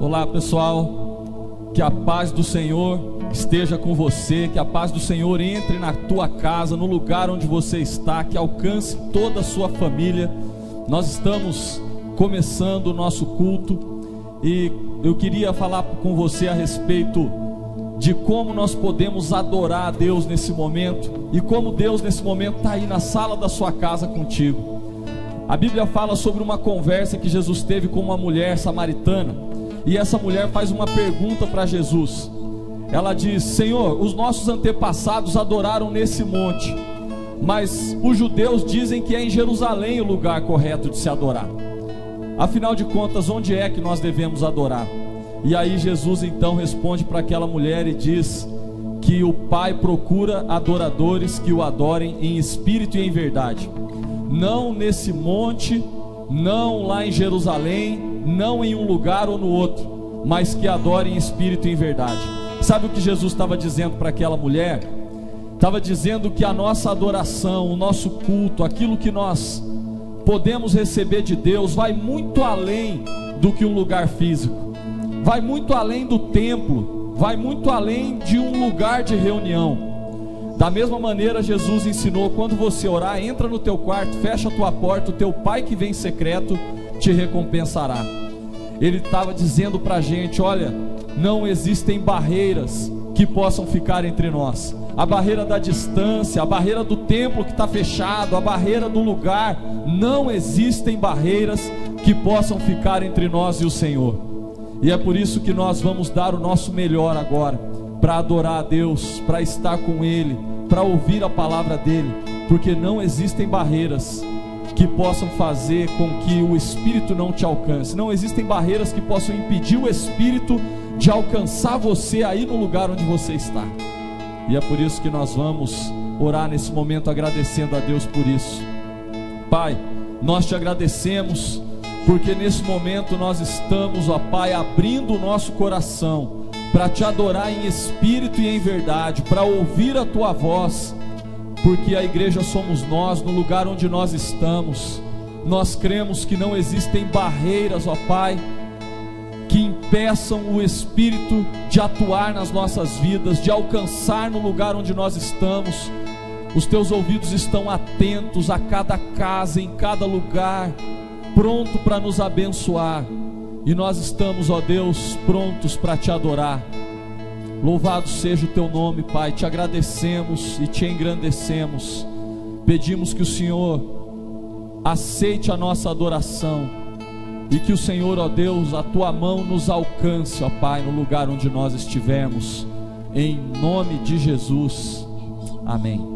Olá pessoal, que a paz do Senhor esteja com você, que a paz do Senhor entre na tua casa, no lugar onde você está, que alcance toda a sua família. Nós estamos começando o nosso culto e eu queria falar com você a respeito de como nós podemos adorar a Deus nesse momento e como Deus nesse momento está aí na sala da sua casa contigo. A Bíblia fala sobre uma conversa que Jesus teve com uma mulher samaritana. E essa mulher faz uma pergunta para Jesus. Ela diz: Senhor, os nossos antepassados adoraram nesse monte, mas os judeus dizem que é em Jerusalém o lugar correto de se adorar. Afinal de contas, onde é que nós devemos adorar? E aí Jesus então responde para aquela mulher e diz que o Pai procura adoradores que o adorem em espírito e em verdade. Não nesse monte, não lá em Jerusalém, não em um lugar ou no outro, mas que adorem em espírito e em verdade. Sabe o que Jesus estava dizendo para aquela mulher? Estava dizendo que a nossa adoração, o nosso culto, aquilo que nós podemos receber de Deus, vai muito além do que um lugar físico, vai muito além do templo, vai muito além de um lugar de reunião. Da mesma maneira, Jesus ensinou: quando você orar, entra no teu quarto, fecha a tua porta, o teu Pai que vem em secreto te recompensará. Ele estava dizendo para a gente: olha, não existem barreiras que possam ficar entre nós. A barreira da distância, a barreira do templo que está fechado, a barreira do lugar. Não existem barreiras que possam ficar entre nós e o Senhor. E é por isso que nós vamos dar o nosso melhor agora, para adorar a Deus, para estar com Ele, para ouvir a palavra dEle, porque não existem barreiras que possam fazer com que o Espírito não te alcance. Não existem barreiras que possam impedir o Espírito de alcançar você aí no lugar onde você está. E é por isso que nós vamos orar nesse momento, agradecendo a Deus por isso. Pai, nós te agradecemos, porque nesse momento nós estamos, ó Pai, abrindo o nosso coração para te adorar em espírito e em verdade, para ouvir a tua voz, porque a igreja somos nós, no lugar onde nós estamos. Nós cremos que não existem barreiras, ó Pai, que impeçam o Espírito de atuar nas nossas vidas, de alcançar no lugar onde nós estamos. Os teus ouvidos estão atentos a cada casa, em cada lugar, pronto para nos abençoar. E nós estamos, ó Deus, prontos para te adorar. Louvado seja o teu nome, Pai. Te agradecemos e te engrandecemos. Pedimos que o Senhor aceite a nossa adoração e que o Senhor, ó Deus, a tua mão nos alcance, ó Pai, no lugar onde nós estivermos, em nome de Jesus. Amém.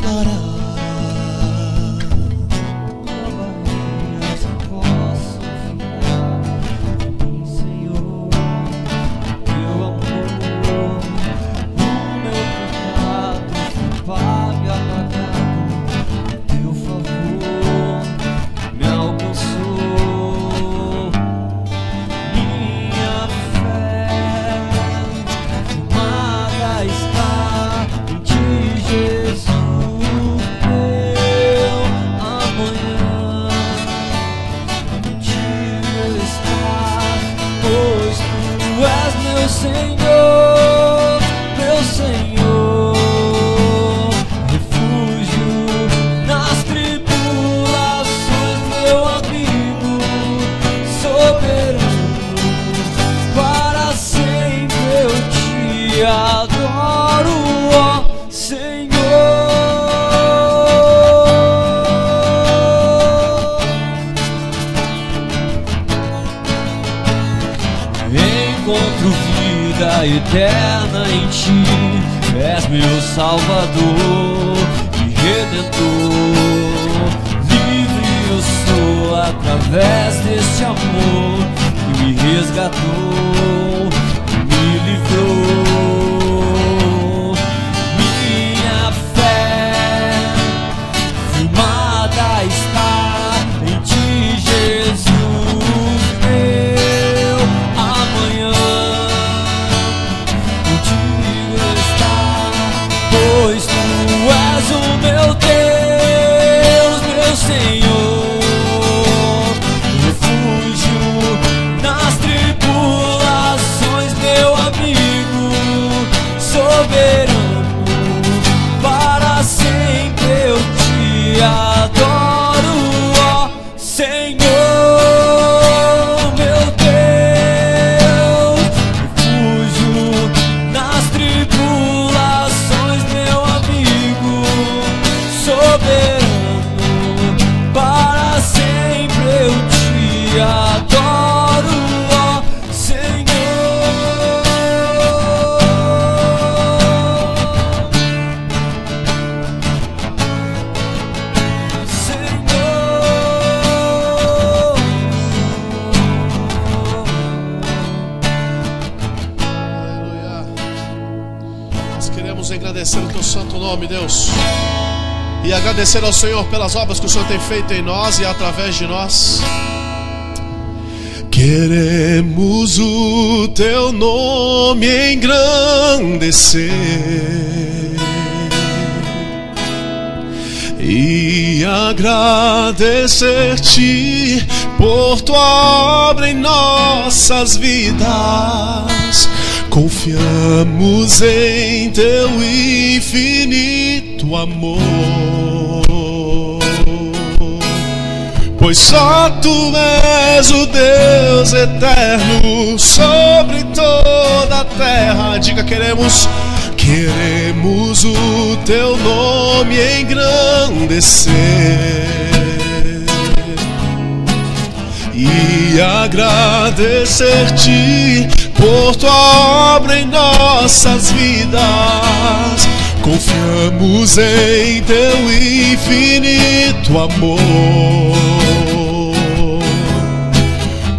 Para vida eterna em ti. És meu Salvador e Redentor. Livre eu sou através deste amor que me resgatou, me livrou. Minha fé firmada está em ti, Jesus. Meu amanhã contigo está, pois tu és o meu Deus, meu Senhor, refúgio nas tribulações, meu amigo soberano. Para sempre eu te adoro, ó Senhor, meu Deus, refúgio nas tribulações, meu amigo soberano. Para sempre eu te adoro, ó Senhor. Aleluia. Nós queremos agradecer o teu santo nome, Deus, e agradecer ao Senhor pelas obras que o Senhor tem feito em nós e através de nós. Queremos o teu nome engrandecer e agradecer-te por tua obra em nossas vidas. Confiamos em teu infinito amor, pois só tu és o Deus eterno sobre toda a terra. Diga: queremos o teu nome engrandecer e agradecer-te por tua obra em nossas vidas. Confiamos em teu infinito amor,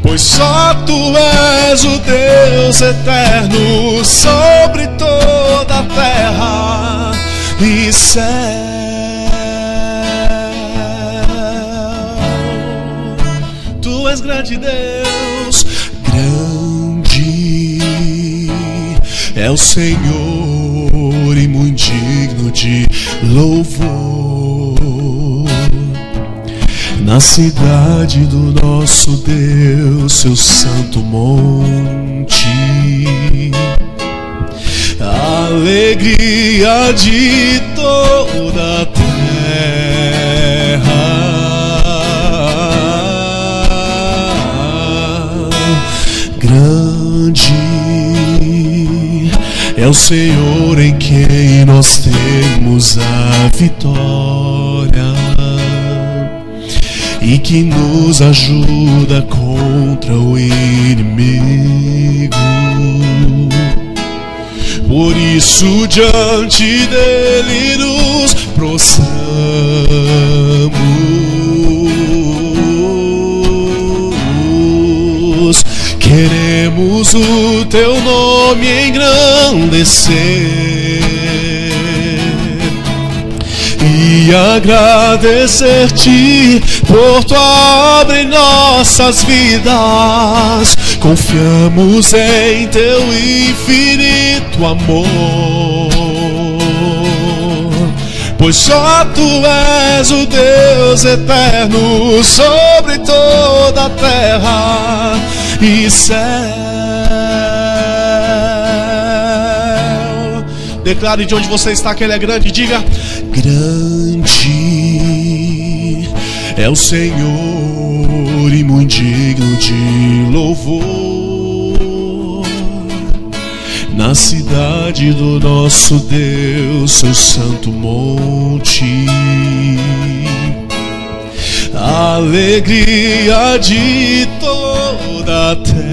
pois só tu és o Deus eterno sobre toda a terra e céu. Tu és grande, Deus, grande é o Senhor e muito digno de louvor. Na cidade do nosso Deus, seu santo monte, a alegria de toda a terra. Grande é o Senhor em quem nós temos a vitória e que nos ajuda contra o inimigo. Por isso diante dele nos prostramos, queremos o teu nome engrandecer e agradecer-te por tua obra em nossas vidas. Confiamos em teu infinito amor, pois só tu és o Deus eterno sobre toda a terra e céu. Declare de onde você está que Ele é grande. Diga: grande é o Senhor e muito digno de louvor. Na cidade do nosso Deus, seu santo monte, a alegria de toda a terra.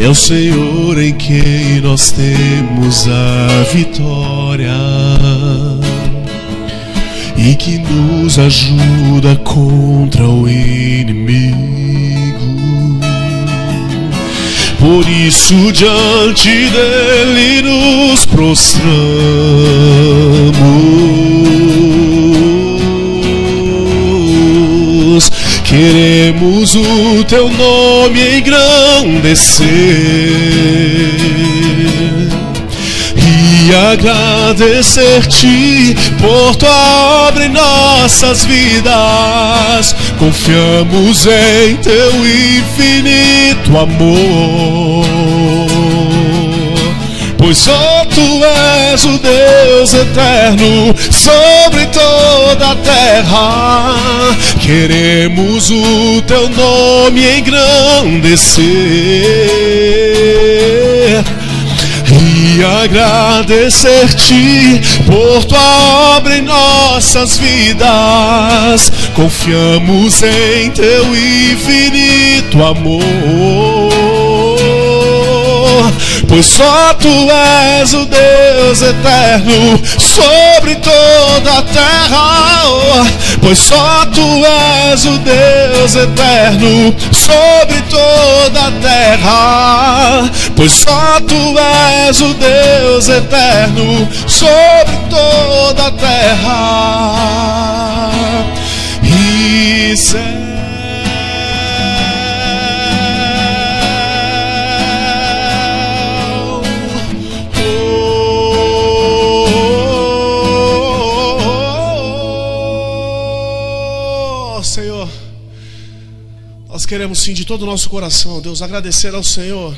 É o Senhor em quem nós temos a vitória e que nos ajuda contra o inimigo. Por isso diante dele nos prostramos, queremos o teu nome engrandecer e agradecer-te por tua obra em nossas vidas. Confiamos em teu infinito amor, pois só tu és o Deus eterno sobre toda a terra. Queremos o teu nome engrandecer e agradecer-te por tua obra em nossas vidas. Confiamos em teu infinito amor, pois só tu és o Deus eterno sobre toda a terra. Pois só tu és o Deus eterno sobre toda a terra. Pois só tu és o Deus eterno sobre toda a terra. E Senhor, nós queremos sim de todo o nosso coração, Deus, agradecer ao Senhor,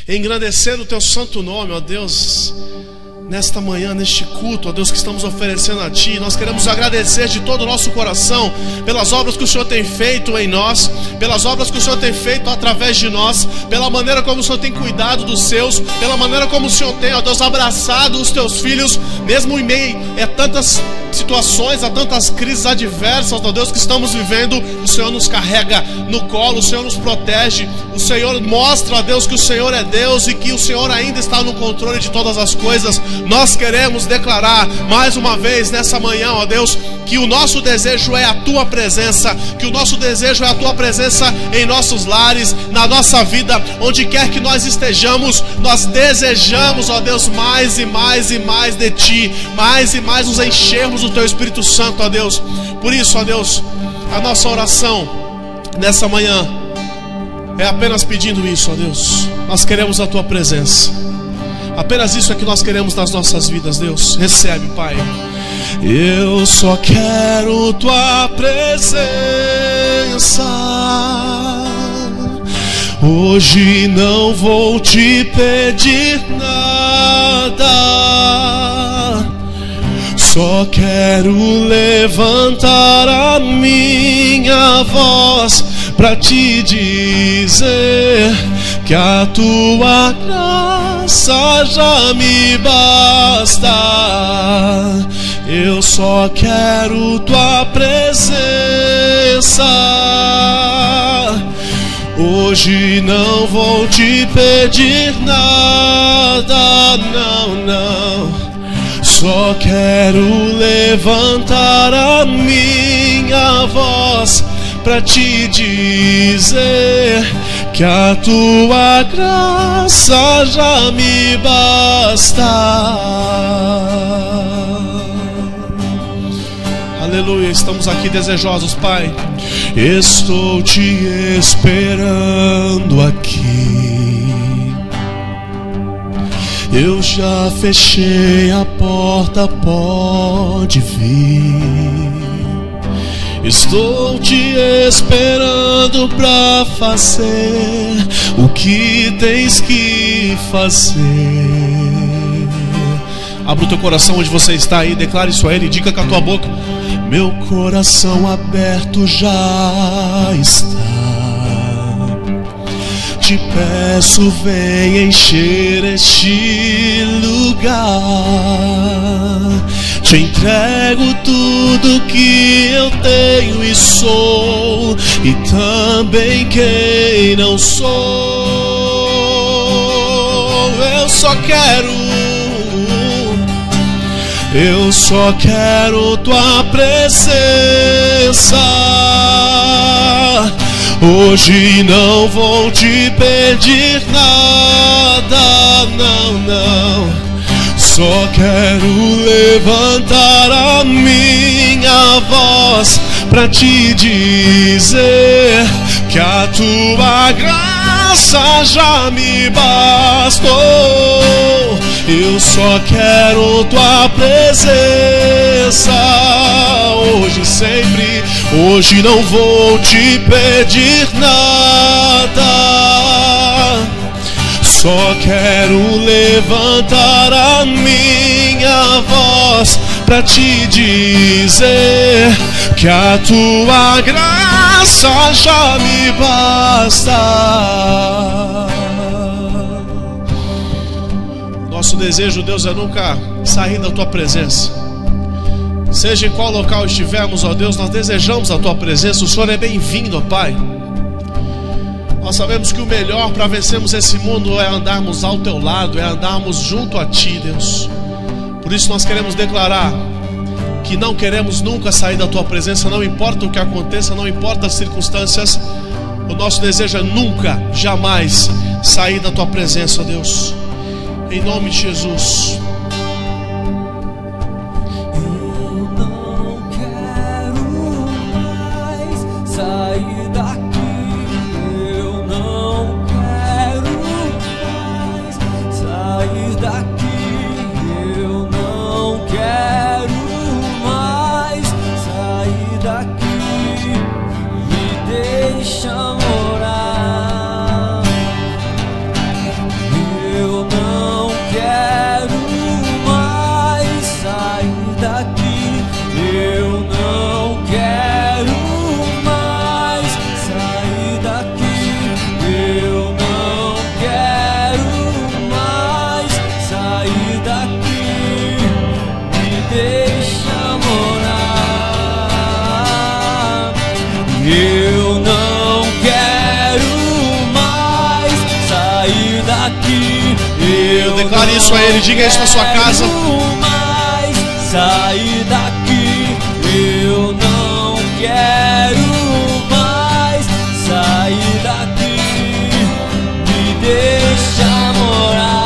engrandecer o teu santo nome, ó Deus, nesta manhã, neste culto, ó Deus, que estamos oferecendo a Ti. Nós queremos agradecer de todo o nosso coração pelas obras que o Senhor tem feito em nós, pelas obras que o Senhor tem feito através de nós, pela maneira como o Senhor tem cuidado dos seus, pela maneira como o Senhor tem, ó Deus, abraçado os teus filhos, mesmo em meio a tantas situações, a tantas crises adversas, ó Deus, que estamos vivendo. O Senhor nos carrega no colo, o Senhor nos protege, o Senhor mostra, ó Deus, que o Senhor é Deus e que o Senhor ainda está no controle de todas as coisas. Nós queremos declarar mais uma vez nessa manhã, ó Deus, que o nosso desejo é a Tua presença, que o nosso desejo é a Tua presença em nossos lares, na nossa vida, onde quer que nós estejamos. Nós desejamos, ó Deus, mais e mais e mais de Ti, mais e mais nos enchermos do Teu Espírito Santo, ó Deus. Por isso, ó Deus, a nossa oração nessa manhã é apenas pedindo isso, ó Deus. Nós queremos a Tua presença, apenas isso é que nós queremos nas nossas vidas, Deus. Recebe, Pai. Eu só quero Tua presença. Hoje não vou te pedir nada, só quero levantar a minha voz pra te dizer que a Tua graça já me basta. Eu só quero Tua presença. Hoje não vou te pedir nada, não, não. Só quero levantar a minha voz pra te dizer que a Tua graça já me basta. Aleluia, estamos aqui desejosos, Pai. Estou te esperando aqui. Eu já fechei a porta, pode vir. Estou te esperando pra fazer o que tens que fazer. Abra o teu coração onde você está aí, declare isso a Ele, diga com a tua boca: meu coração aberto já está. Te peço, vem encher este lugar. Te entrego tudo que eu tenho e sou, e também quem não sou. só quero tua presença. Hoje não vou te pedir nada, não, não. Só quero levantar a minha voz pra te dizer que a tua graça já me bastou. Eu só quero tua presença, hoje e sempre. Hoje não vou te pedir nada, só quero levantar a minha voz pra te dizer que a tua graça já me basta. Nosso desejo, Deus, é nunca sair da tua presença. Seja em qual local estivermos, ó Deus, nós desejamos a tua presença. O Senhor é bem-vindo, ó Pai. Nós sabemos que o melhor para vencermos esse mundo é andarmos ao teu lado, é andarmos junto a ti, Deus. Por isso nós queremos declarar que não queremos nunca sair da tua presença, não importa o que aconteça, não importa as circunstâncias. O nosso desejo é nunca, jamais sair da tua presença, Deus. Em nome de Jesus. Eu não quero mais sair daqui. Eu não quero mais sair daqui. Eu não quero mais sair daqui. Me deixa morar. Eu não quero mais sair daqui. Eu não quero mais sair daqui. Eu não quero mais sair daqui. Me deixa morar. Eu não quero mais sair daqui. Eu declaro isso a Ele, diga isso na sua casa. Mais sair daqui. Eu não quero mais sair daqui. Me deixa morar.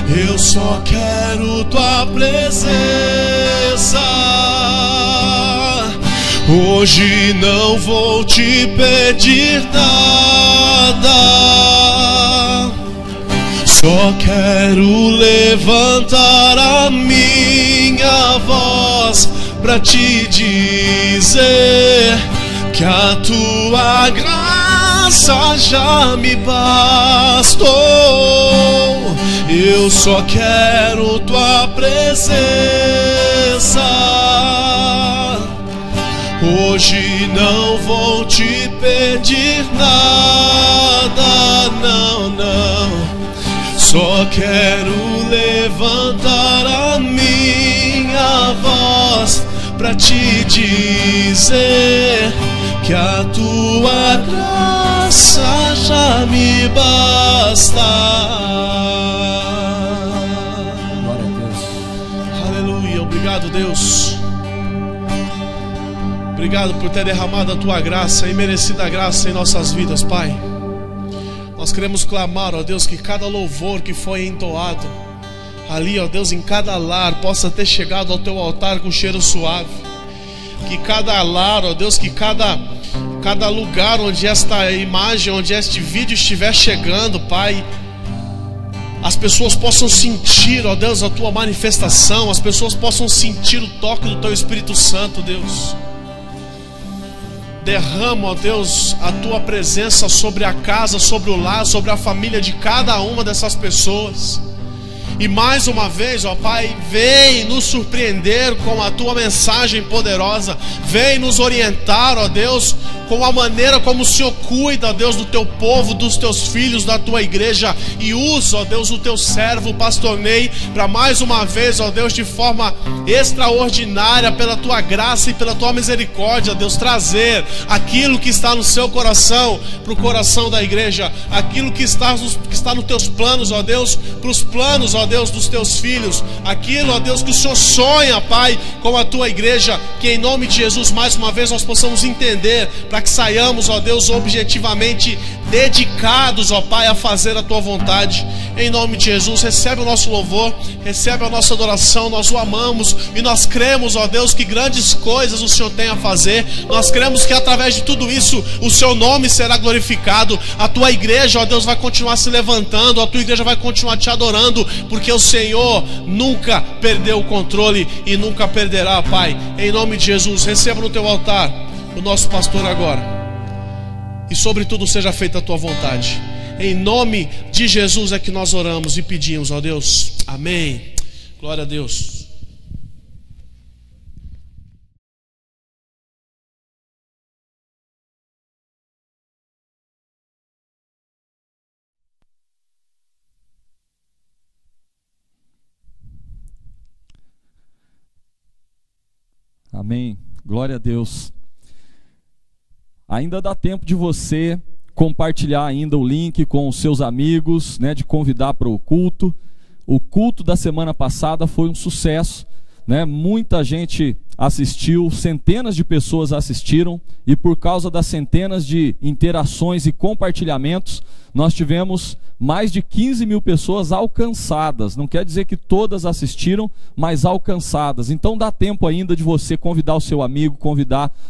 Eu só quero tua presença. Hoje não vou te pedir nada, só quero levantar a minha voz pra te dizer que a tua graça já me bastou. Eu só quero tua presença. Hoje não vou te pedir nada, não, não. Só quero levantar a minha voz pra te dizer que a tua graça já me basta. Glória a Deus. Aleluia, obrigado, Deus. Obrigado por ter derramado a tua graça e merecida graça em nossas vidas, Pai. Nós queremos clamar, ó Deus, que cada louvor que foi entoado ali, ó Deus, em cada lar, possa ter chegado ao teu altar com cheiro suave. Que cada lar, ó Deus, que cada lugar onde esta imagem, onde este vídeo estiver chegando, Pai, as pessoas possam sentir, ó Deus, a tua manifestação. As pessoas possam sentir o toque do teu Espírito Santo, Deus. Derrama, ó Deus, a tua presença sobre a casa, sobre o lar, sobre a família de cada uma dessas pessoas. E mais uma vez, ó Pai, vem nos surpreender com a tua mensagem poderosa. Vem nos orientar, ó Deus, com a maneira como o Senhor cuida, ó Deus, do teu povo, dos teus filhos, da tua igreja. E usa, ó Deus, o teu servo, o pastor Ney, para mais uma vez, ó Deus, de forma extraordinária, pela tua graça e pela tua misericórdia, ó Deus, trazer aquilo que está no seu coração para o coração da igreja, aquilo que está nos teus planos, ó Deus, para os planos, ó Deus, dos teus filhos, aquilo, ó Deus, que o Senhor sonha, Pai, com a tua igreja. Que em nome de Jesus, mais uma vez, nós possamos entender, para que saiamos, ó Deus, objetivamente dedicados, ó Pai, a fazer a tua vontade. Em nome de Jesus, recebe o nosso louvor, recebe a nossa adoração. Nós o amamos e nós cremos, ó Deus, que grandes coisas o Senhor tem a fazer. Nós cremos que através de tudo isso o seu nome será glorificado. A tua igreja, ó Deus, vai continuar se levantando, a tua igreja vai continuar te adorando, porque o Senhor nunca perdeu o controle e nunca perderá, Pai. Em nome de Jesus, receba no teu altar o nosso pastor agora. E sobretudo seja feita a tua vontade. Em nome de Jesus é que nós oramos e pedimos, ó Deus. Amém. Glória a Deus. Amém. Glória a Deus. Ainda dá tempo de você compartilhar ainda o link com os seus amigos, né, de convidar para o culto. O culto da semana passada foi um sucesso, né? Muita gente assistiu, centenas de pessoas assistiram, e por causa das centenas de interações e compartilhamentos, nós tivemos mais de 15 mil pessoas alcançadas. Não quer dizer que todas assistiram, mas alcançadas. Então dá tempo ainda de você convidar o seu amigo,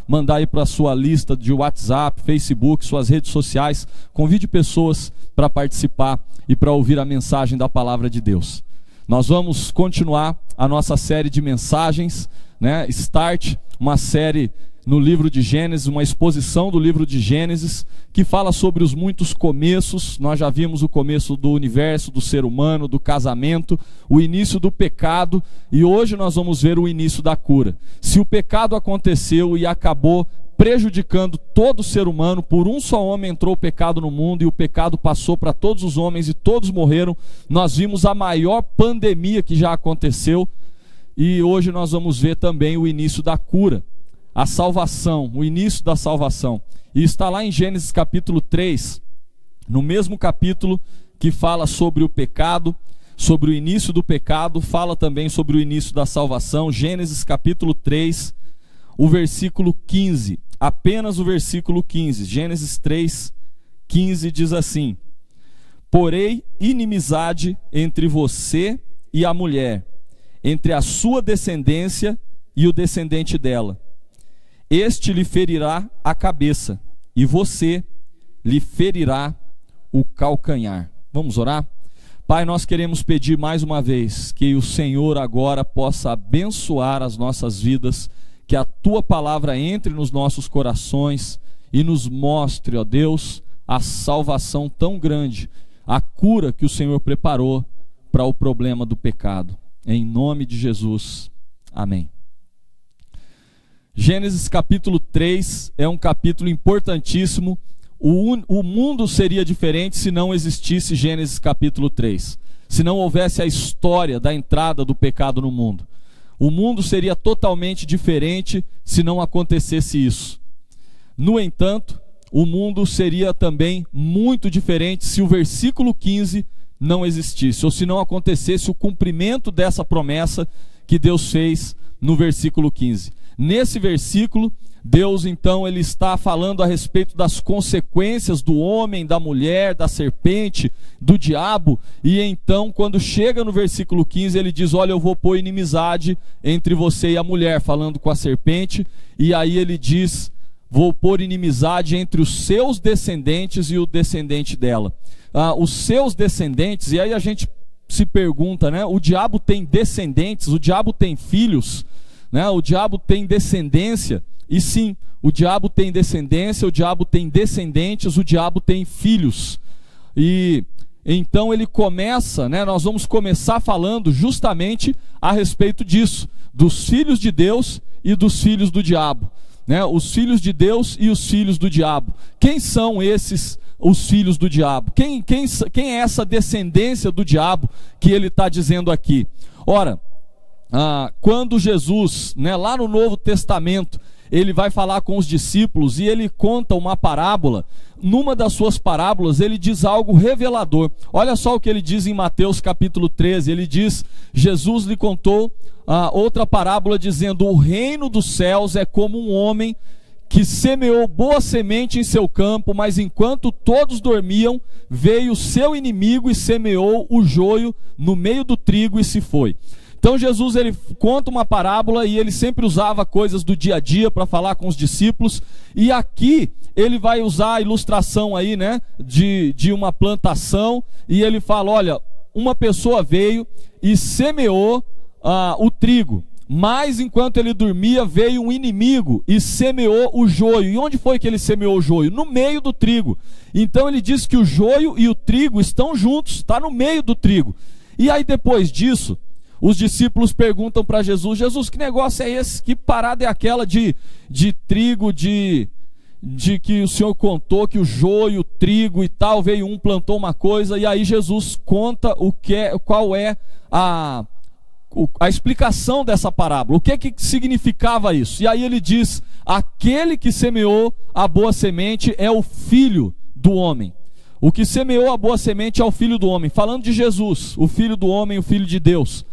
mandar aí para a sua lista de WhatsApp, Facebook, suas redes sociais. Convide pessoas para participar e para ouvir a mensagem da palavra de Deus. Nós vamos continuar a nossa série de mensagens, né? Start, uma série no livro de Gênesis, uma exposição do livro de Gênesis, que fala sobre os muitos começos. Nós já vimos o começo do universo, do ser humano, do casamento, o início do pecado, e hoje nós vamos ver o início da cura. Se o pecado aconteceu e acabou prejudicando todo o ser humano, por um só homem entrou o pecado no mundo, e o pecado passou para todos os homens e todos morreram. Nós vimos a maior pandemia que já aconteceu, e hoje nós vamos ver também o início da cura, a salvação, o início da salvação. E está lá em Gênesis capítulo 3, no mesmo capítulo que fala sobre o pecado, sobre o início do pecado, fala também sobre o início da salvação. Gênesis capítulo 3, o versículo 15, apenas o versículo 15. Gênesis 3, 15 diz assim: porém inimizade entre você e a mulher, entre a sua descendência e o descendente dela. Este lhe ferirá a cabeça, e você lhe ferirá o calcanhar. Vamos orar? Pai, nós queremos pedir mais uma vez que o Senhor agora possa abençoar as nossas vidas, que a Tua palavra entre nos nossos corações e nos mostre, ó Deus, a salvação tão grande, a cura que o Senhor preparou para o problema do pecado. Em nome de Jesus. Amém. Gênesis capítulo 3 é um capítulo importantíssimo. O mundo seria diferente se não existisse Gênesis capítulo 3. Se não houvesse a história da entrada do pecado no mundo. O mundo seria totalmente diferente se não acontecesse isso. No entanto, o mundo seria também muito diferente se o versículo 15 não existisse, ou se não acontecesse o cumprimento dessa promessa que Deus fez no versículo 15. Nesse versículo, Deus então ele está falando a respeito das consequências do homem, da mulher, da serpente, do diabo. E então, quando chega no versículo 15, ele diz: olha, eu vou pôr inimizade entre você e a mulher, falando com a serpente. E aí ele diz: vou pôr inimizade entre os seus descendentes e o descendente dela. Os seus descendentes, e aí a gente se pergunta, né? O diabo tem descendentes, o diabo tem filhos, né? O diabo tem descendência. E sim, o diabo tem descendência, o diabo tem descendentes, o diabo tem filhos. E então ele começa, né, nós vamos começar falando justamente a respeito disso, dos filhos de Deus e dos filhos do diabo, né? Os filhos de Deus e os filhos do diabo. Quem são esses, os filhos do diabo? Quem é essa descendência do diabo que ele está dizendo aqui? Ora, quando Jesus, né, lá no Novo Testamento, ele vai falar com os discípulos e ele conta uma parábola. Numa das suas parábolas ele diz algo revelador. Olha só o que ele diz em Mateus capítulo 13. Ele diz, Jesus lhe contou outra parábola dizendo: o reino dos céus é como um homem que semeou boa semente em seu campo, mas enquanto todos dormiam, veio o seu inimigo e semeou o joio no meio do trigo e se foi. Então Jesus, ele conta uma parábola e ele sempre usava coisas do dia a dia para falar com os discípulos, e aqui ele vai usar a ilustração aí, né, de uma plantação, e ele fala: olha, uma pessoa veio e semeou o trigo, mas enquanto ele dormia veio um inimigo e semeou o joio. E onde foi que ele semeou o joio? No meio do trigo. Então ele diz que o joio e o trigo estão juntos, está no meio do trigo. E aí depois disso, os discípulos perguntam para Jesus: Jesus, que negócio é esse? Que parada é aquela de trigo, de que o Senhor contou que o joio, o trigo e tal, veio um, plantou uma coisa, e aí Jesus conta qual é a explicação dessa parábola, o que significava isso. E aí ele diz: aquele que semeou a boa semente é o filho do homem. O que semeou a boa semente é o filho do homem, falando de Jesus, o filho do homem, o filho de Deus.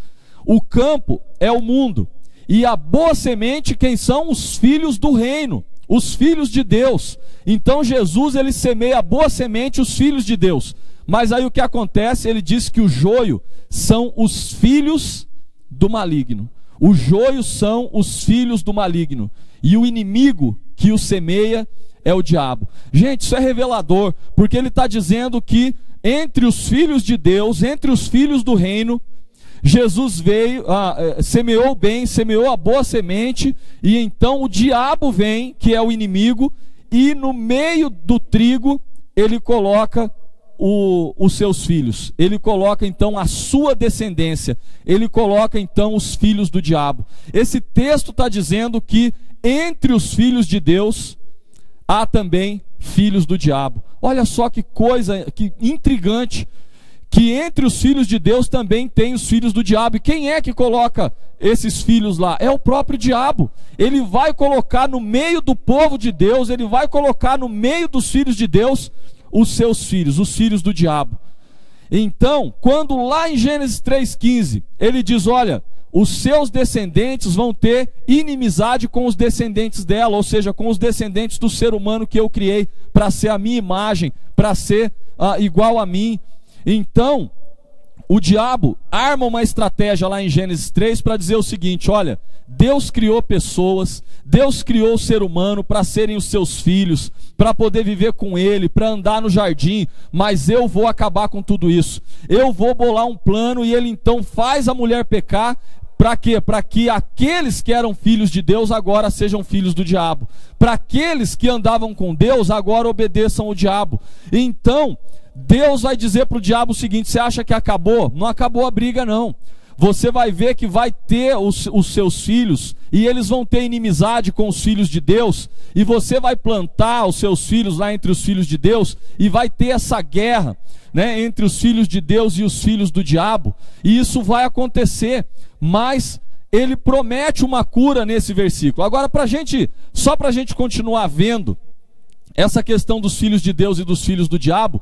O campo é o mundo, e a boa semente, quem são? Os filhos do reino, os filhos de Deus. Então Jesus, ele semeia a boa semente, os filhos de Deus. Mas aí o que acontece? Ele diz que o joio são os filhos do maligno. O joio são os filhos do maligno, e o inimigo que o semeia é o diabo. Gente, isso é revelador, porque ele está dizendo que entre os filhos de Deus, entre os filhos do reino, Jesus veio, semeou bem, semeou a boa semente, e então o diabo vem, que é o inimigo, e no meio do trigo ele coloca os seus filhos, ele coloca então a sua descendência, ele coloca então os filhos do diabo. Esse texto está dizendo que entre os filhos de Deus há também filhos do diabo. Olha só que coisa, que intrigante, que entre os filhos de Deus também tem os filhos do diabo. E quem é que coloca esses filhos lá? É o próprio diabo. Ele vai colocar no meio do povo de Deus, ele vai colocar no meio dos filhos de Deus os seus filhos, os filhos do diabo. Então, quando lá em Gênesis 3,15 ele diz: olha, os seus descendentes vão ter inimizade com os descendentes dela, ou seja, com os descendentes do ser humano que eu criei para ser a minha imagem, para ser igual a mim. Então, o diabo arma uma estratégia lá em Gênesis 3 para dizer o seguinte: olha, Deus criou pessoas, Deus criou o ser humano para serem os seus filhos, para poder viver com ele, para andar no jardim, mas eu vou acabar com tudo isso. Eu vou bolar um plano, e ele então faz a mulher pecar. Para quê? Para que aqueles que eram filhos de Deus agora sejam filhos do diabo. Para aqueles que andavam com Deus agora obedeçam ao diabo. Então Deus vai dizer para o diabo o seguinte: você acha que acabou? Não acabou a briga não. Você vai ver que vai ter os seus filhos, e eles vão ter inimizade com os filhos de Deus, e você vai plantar os seus filhos lá entre os filhos de Deus, e vai ter essa guerra, né, entre os filhos de Deus e os filhos do diabo, e isso vai acontecer. Mas ele promete uma cura nesse versículo. Agora, só para a gente continuar vendo essa questão dos filhos de Deus e dos filhos do diabo,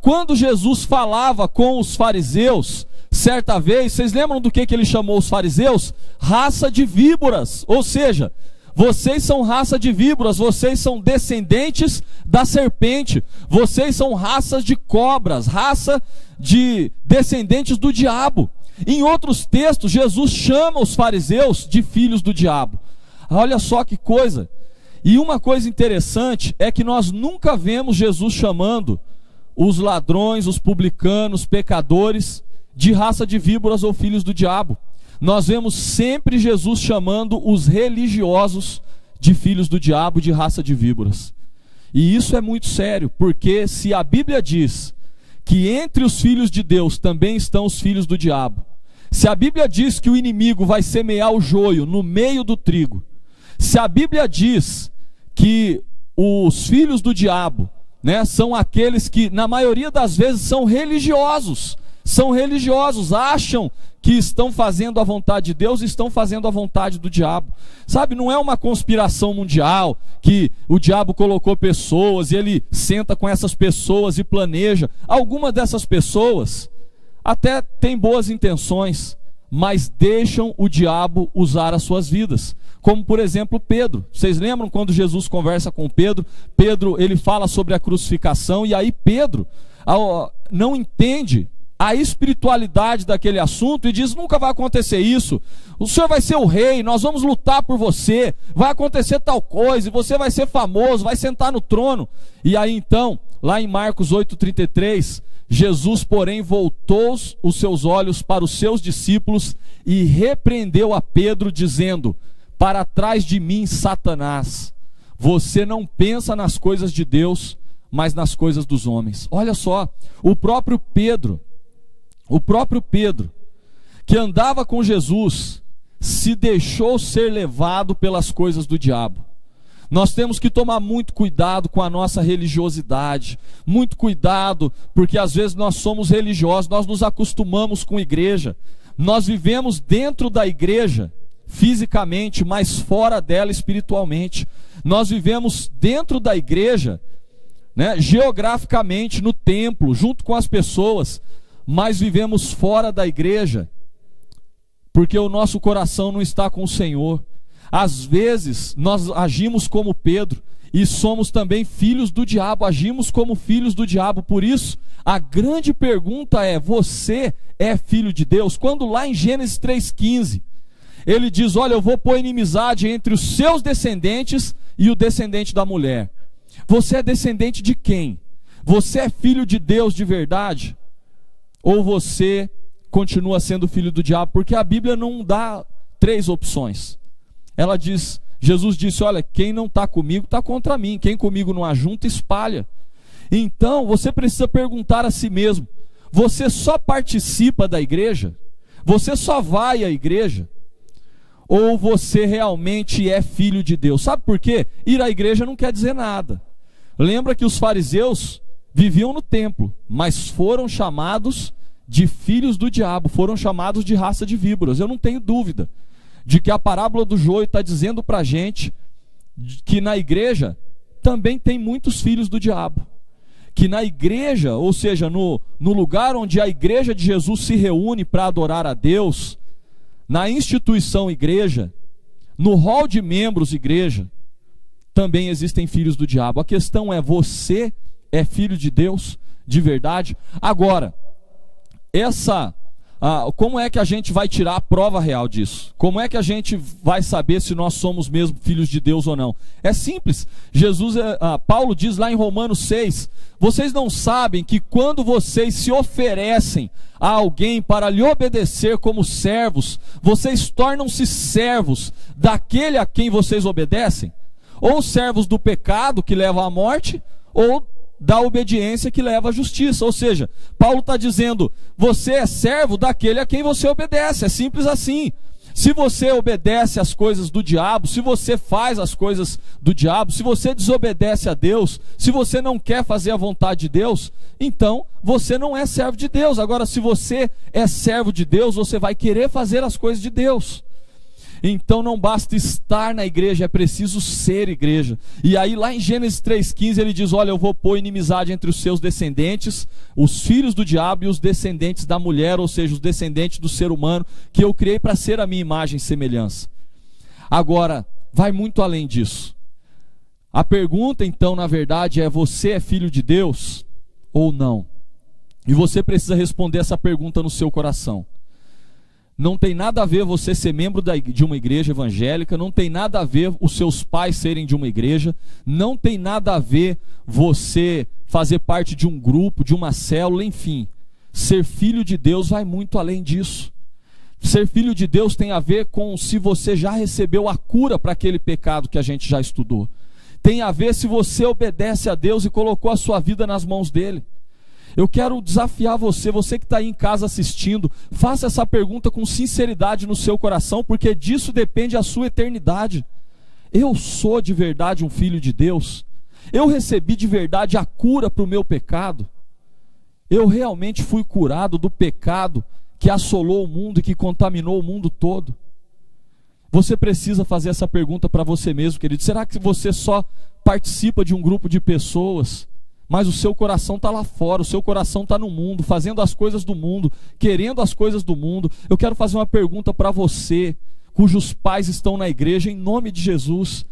quando Jesus falava com os fariseus, certa vez, vocês lembram do que ele chamou os fariseus? Raça de víboras. Ou seja, vocês são raça de víboras, vocês são descendentes da serpente, vocês são raças de cobras, raça de descendentes do diabo. Em outros textos, Jesus chama os fariseus de filhos do diabo. Olha só que coisa. E uma coisa interessante é que nós nunca vemos Jesus chamando os ladrões, os publicanos, pecadores de raça de víboras ou filhos do diabo. Nós vemos sempre Jesus chamando os religiosos de filhos do diabo, de raça de víboras. E isso é muito sério, porque se a Bíblia diz que entre os filhos de Deus também estão os filhos do diabo. Se a Bíblia diz que o inimigo vai semear o joio no meio do trigo, se a Bíblia diz que os filhos do diabo, né, são aqueles que na maioria das vezes são religiosos, acham que estão fazendo a vontade de Deus e estão fazendo a vontade do diabo. Sabe, não é uma conspiração mundial que o diabo colocou pessoas e ele senta com essas pessoas e planeja. Algumas dessas pessoas até têm boas intenções, mas deixam o diabo usar as suas vidas. Como por exemplo Pedro. Vocês lembram quando Jesus conversa com Pedro? Pedro, ele fala sobre a crucificação, e aí Pedro não entende a espiritualidade daquele assunto e diz: nunca vai acontecer isso, o Senhor vai ser o rei, nós vamos lutar por você, vai acontecer tal coisa, e você vai ser famoso, vai sentar no trono. E aí então, lá em Marcos 8,33, Jesus porém voltou os seus olhos para os seus discípulos e repreendeu a Pedro dizendo: para trás de mim, Satanás, você não pensa nas coisas de Deus, mas nas coisas dos homens. Olha só, o próprio Pedro, que andava com Jesus, se deixou ser levado pelas coisas do diabo. Nós temos que tomar muito cuidado com a nossa religiosidade, muito cuidado, porque às vezes nós somos religiosos, nós nos acostumamos com a igreja, nós vivemos dentro da igreja fisicamente, mas fora dela espiritualmente. Nós vivemos dentro da igreja, né, geograficamente no templo, junto com as pessoas, mas vivemos fora da igreja, porque o nosso coração não está com o Senhor. Às vezes nós agimos como Pedro e somos também filhos do diabo, agimos como filhos do diabo. Por isso a grande pergunta é: você é filho de Deus? Quando lá em Gênesis 3,15 ele diz: olha, eu vou pôr inimizade entre os seus descendentes e o descendente da mulher. Você é descendente de quem? Você é filho de Deus de verdade? Ou você continua sendo filho do diabo? Porque a Bíblia não dá três opções. Ela diz, Jesus disse: olha, quem não está comigo está contra mim, quem comigo não ajunta, espalha. Então você precisa perguntar a si mesmo: você só participa da igreja? Você só vai à igreja? Ou você realmente é filho de Deus? Sabe por quê? Ir à igreja não quer dizer nada. Lembra que os fariseus viviam no templo, mas foram chamados de filhos do diabo, foram chamados de raça de víboras. Eu não tenho dúvida de que a parábola do joio está dizendo para a gente que na igreja também tem muitos filhos do diabo. Que na igreja, ou seja, no lugar onde a igreja de Jesus se reúne para adorar a Deus, na instituição igreja, no hall de membros igreja, também existem filhos do diabo. A questão é: você é filho de Deus de verdade? Agora, como é que a gente vai tirar a prova real disso? Como é que a gente vai saber se nós somos mesmo filhos de Deus ou não? É simples. Paulo diz lá em Romanos 6, vocês não sabem que quando vocês se oferecem a alguém para lhe obedecer como servos, vocês tornam-se servos daquele a quem vocês obedecem? Ou servos do pecado que leva à morte, ou da obediência que leva à justiça. Ou seja, Paulo está dizendo: você é servo daquele a quem você obedece. É simples assim. Se você obedece às coisas do diabo, se você faz as coisas do diabo, se você desobedece a Deus, se você não quer fazer a vontade de Deus, então você não é servo de Deus. Agora, se você é servo de Deus, você vai querer fazer as coisas de Deus. Então não basta estar na igreja, é preciso ser igreja. E aí lá em Gênesis 3,15 ele diz: olha, eu vou pôr inimizade entre os seus descendentes, os filhos do diabo, e os descendentes da mulher, ou seja, os descendentes do ser humano, que eu criei para ser a minha imagem e semelhança. Agora, vai muito além disso. A pergunta então, na verdade, é: você é filho de Deus ou não? E você precisa responder essa pergunta no seu coração. Não tem nada a ver você ser membro de uma igreja evangélica, não tem nada a ver os seus pais serem de uma igreja, não tem nada a ver você fazer parte de um grupo, de uma célula, enfim. Ser filho de Deus vai muito além disso. Ser filho de Deus tem a ver com se você já recebeu a cura para aquele pecado que a gente já estudou. Tem a ver se você obedece a Deus e colocou a sua vida nas mãos dele. Eu quero desafiar você que está aí em casa assistindo, faça essa pergunta com sinceridade no seu coração, porque disso depende a sua eternidade. Eu sou de verdade um filho de Deus? Eu recebi de verdade a cura para o meu pecado? Eu realmente fui curado do pecado que assolou o mundo e que contaminou o mundo todo? Você precisa fazer essa pergunta para você mesmo, querido. Será que você só participa de um grupo de pessoas, mas o seu coração está lá fora, o seu coração está no mundo, fazendo as coisas do mundo, querendo as coisas do mundo? Eu quero fazer uma pergunta para você, cujos pais estão na igreja, em nome de Jesus.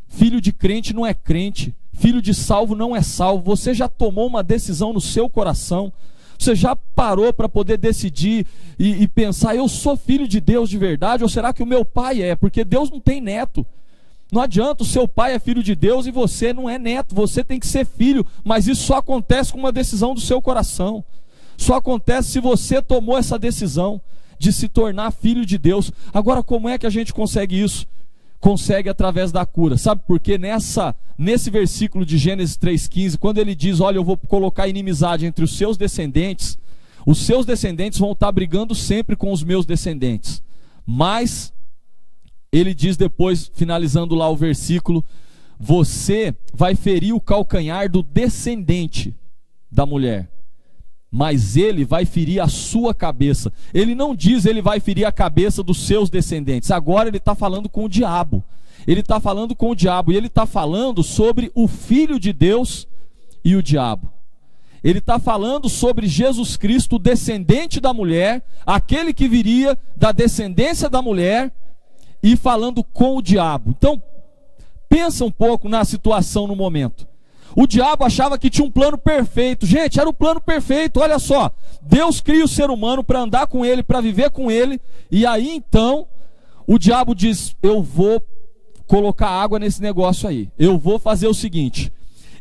Filho de crente não é crente, filho de salvo não é salvo. Você já tomou uma decisão no seu coração? Você já parou para poder decidir e pensar, eu sou filho de Deus de verdade, ou será que o meu pai é? Porque Deus não tem neto. Não adianta, o seu pai é filho de Deus e você não é neto. Você tem que ser filho, mas isso só acontece com uma decisão do seu coração. Só acontece se você tomou essa decisão de se tornar filho de Deus. Agora, como é que a gente consegue isso? Consegue através da cura. Sabe por quê? Nesse versículo de Gênesis 3,15, quando ele diz, olha, eu vou colocar inimizade entre os seus descendentes vão estar brigando sempre com os meus descendentes. Mas ele diz depois, finalizando lá o versículo, você vai ferir o calcanhar do descendente da mulher, mas ele vai ferir a sua cabeça. Ele não diz ele vai ferir a cabeça dos seus descendentes. Agora ele está falando com o diabo. Ele está falando com o diabo e ele está falando sobre o Filho de Deus e o diabo. Ele está falando sobre Jesus Cristo, o descendente da mulher, aquele que viria da descendência da mulher, e falando com o diabo. Então, pensa um pouco na situação no momento. O diabo achava que tinha um plano perfeito. Gente, era o plano perfeito. Olha só, Deus cria o ser humano para andar com ele, para viver com ele. E aí então, o diabo diz, eu vou colocar água nesse negócio aí. Eu vou fazer o seguinte,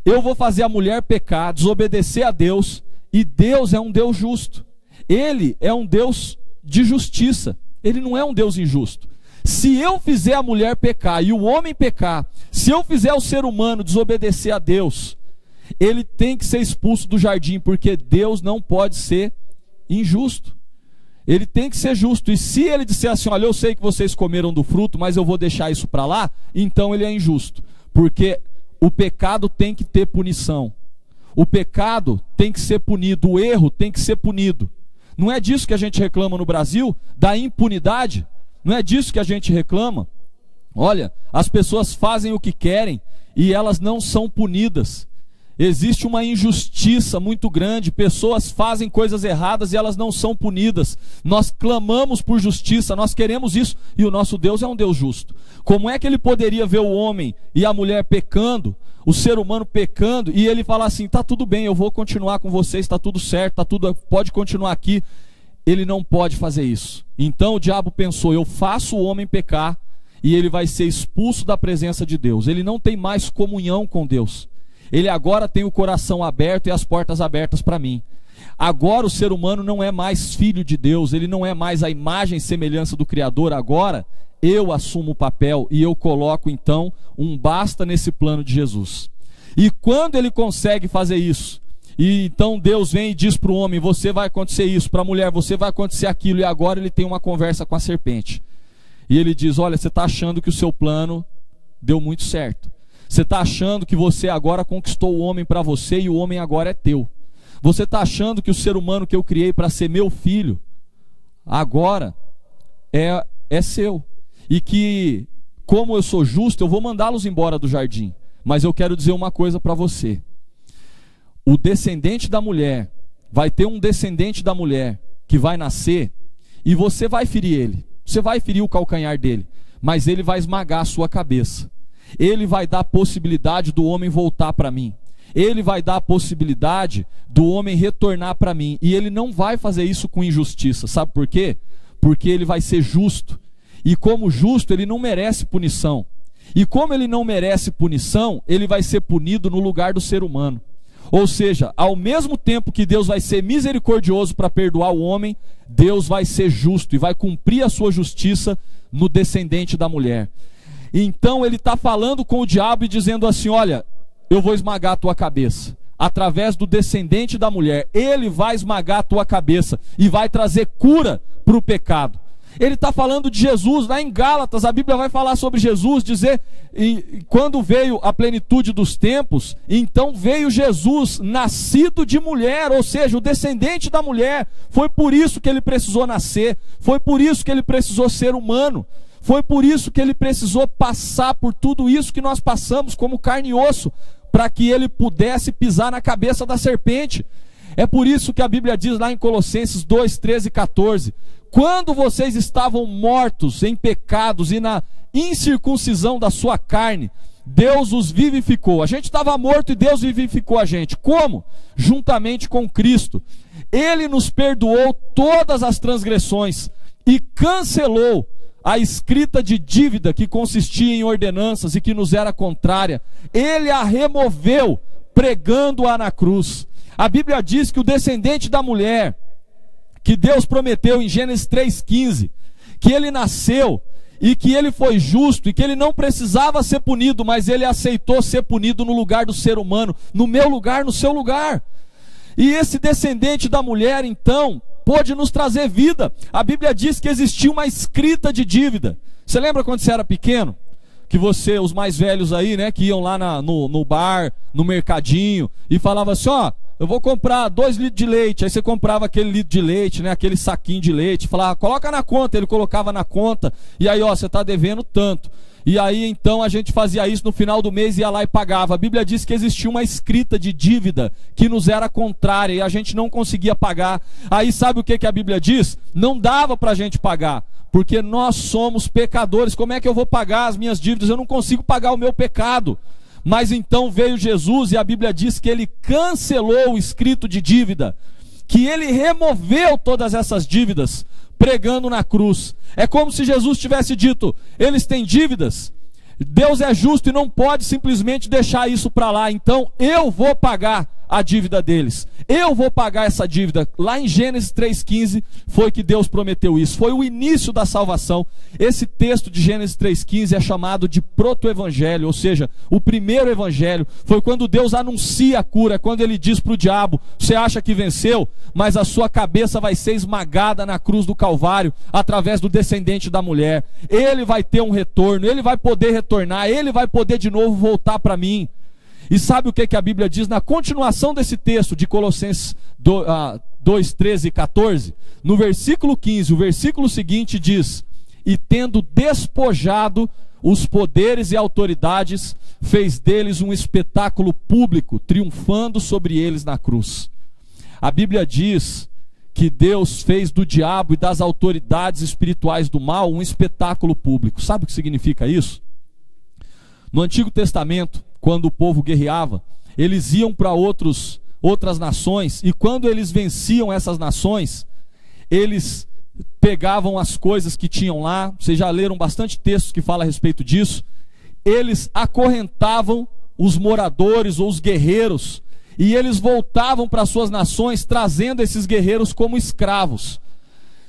eu vou fazer a mulher pecar, desobedecer a Deus. E Deus é um Deus justo. Ele é um Deus de justiça. Ele não é um Deus injusto. Se eu fizer a mulher pecar e o homem pecar, se eu fizer o ser humano desobedecer a Deus, ele tem que ser expulso do jardim, porque Deus não pode ser injusto. Ele tem que ser justo. E se ele disser assim, olha, eu sei que vocês comeram do fruto, mas eu vou deixar isso para lá, então ele é injusto. Porque o pecado tem que ter punição. O pecado tem que ser punido, o erro tem que ser punido. Não é disso que a gente reclama no Brasil, da impunidade? Não é disso que a gente reclama? Olha, as pessoas fazem o que querem e elas não são punidas. Existe uma injustiça muito grande. Pessoas fazem coisas erradas e elas não são punidas. Nós clamamos por justiça, nós queremos isso. E o nosso Deus é um Deus justo. Como é que ele poderia ver o homem e a mulher pecando, o ser humano pecando, e ele falar assim, tá tudo bem, eu vou continuar com vocês, tá tudo certo, tá tudo, pode continuar aqui. Ele não pode fazer isso. Então o diabo pensou, eu faço o homem pecar e ele vai ser expulso da presença de Deus. Ele não tem mais comunhão com Deus. Ele agora tem o coração aberto e as portas abertas para mim. Agora o ser humano não é mais filho de Deus, ele não é mais a imagem e semelhança do Criador. Agora eu assumo o papel e eu coloco então um basta nesse plano de Jesus. E quando ele consegue fazer isso, e então Deus vem e diz para o homem, você vai acontecer isso, para a mulher, você vai acontecer aquilo, e agora ele tem uma conversa com a serpente. E ele diz, olha, você está achando que o seu plano deu muito certo. Você está achando que você agora conquistou o homem para você e o homem agora é teu. Você está achando que o ser humano que eu criei para ser meu filho, agora é seu. E que, como eu sou justo, eu vou mandá-los embora do jardim. Mas eu quero dizer uma coisa para você. O descendente da mulher, vai ter um descendente da mulher que vai nascer e você vai ferir ele. Você vai ferir o calcanhar dele, mas ele vai esmagar a sua cabeça. Ele vai dar a possibilidade do homem voltar para mim. Ele vai dar a possibilidade do homem retornar para mim. E ele não vai fazer isso com injustiça. Sabe por quê? Porque ele vai ser justo. E como justo, ele não merece punição. E como ele não merece punição, ele vai ser punido no lugar do ser humano. Ou seja, ao mesmo tempo que Deus vai ser misericordioso para perdoar o homem, Deus vai ser justo e vai cumprir a sua justiça no descendente da mulher. Então ele está falando com o diabo e dizendo assim, olha, eu vou esmagar a tua cabeça. através do descendente da mulher, ele vai esmagar a tua cabeça e vai trazer cura para o pecado. Ele está falando de Jesus. Lá em Gálatas, a Bíblia vai falar sobre Jesus, dizer, quando veio a plenitude dos tempos, então veio Jesus, nascido de mulher, ou seja, o descendente da mulher. Foi por isso que ele precisou nascer, foi por isso que ele precisou ser humano, foi por isso que ele precisou passar por tudo isso que nós passamos como carne e osso, para que ele pudesse pisar na cabeça da serpente. É por isso que a Bíblia diz lá em Colossenses 2, 13 e 14, quando vocês estavam mortos em pecados e na incircuncisão da sua carne, Deus os vivificou. A gente estava morto e Deus vivificou a gente. Como? Juntamente com Cristo. Ele nos perdoou todas as transgressões e cancelou a escrita de dívida que consistia em ordenanças e que nos era contrária. Ele a removeu, pregando-a na cruz. A Bíblia diz que o descendente da mulher, que Deus prometeu em Gênesis 3,15, que ele nasceu e que ele foi justo e que ele não precisava ser punido, mas ele aceitou ser punido no lugar do ser humano, no meu lugar, no seu lugar. E esse descendente da mulher, então, pôde nos trazer vida. A Bíblia diz que existia uma escrita de dívida. Você lembra quando você era pequeno? Que você, os mais velhos aí, né, que iam lá no bar, no mercadinho, e falavam assim, ó, eu vou comprar 2 litros de leite. Aí você comprava aquele litro de leite, né, aquele saquinho de leite, falava, coloca na conta. Ele colocava na conta, e aí, ó, você está devendo tanto. E aí, então, a gente fazia isso no final do mês, ia lá e pagava. A Bíblia diz que existia uma escrita de dívida que nos era contrária, e a gente não conseguia pagar. Aí sabe o que a Bíblia diz? Não dava para a gente pagar, porque nós somos pecadores. Como é que eu vou pagar as minhas dívidas? Eu não consigo pagar o meu pecado. Mas então veio Jesus e a Bíblia diz que ele cancelou o escrito de dívida, que ele removeu todas essas dívidas, pregando na cruz. É como se Jesus tivesse dito, eles têm dívidas, Deus é justo e não pode simplesmente deixar isso para lá, então eu vou pagar a dívida deles, eu vou pagar essa dívida. Lá em Gênesis 3,15 foi que Deus prometeu isso, foi o início da salvação. Esse texto de Gênesis 3,15 é chamado de proto-evangelho, ou seja, o primeiro evangelho. Foi quando Deus anuncia a cura, quando ele diz para o diabo, você acha que venceu, mas a sua cabeça vai ser esmagada na cruz do Calvário, através do descendente da mulher. Ele vai ter um retorno, ele vai poder retornar, ele vai poder de novo voltar para mim. E sabe o que a Bíblia diz na continuação desse texto de Colossenses 2, 13 e 14? No versículo 15, o versículo seguinte diz, e tendo despojado os poderes e autoridades, fez deles um espetáculo público, triunfando sobre eles na cruz. A Bíblia diz que Deus fez do diabo e das autoridades espirituais do mal um espetáculo público. Sabe o que significa isso? No Antigo Testamento, quando o povo guerreava, eles iam para outras nações, e quando eles venciam essas nações, eles pegavam as coisas que tinham lá. Vocês já leram bastante textos que falam a respeito disso. Eles acorrentavam os moradores ou os guerreiros, e eles voltavam para suas nações trazendo esses guerreiros como escravos.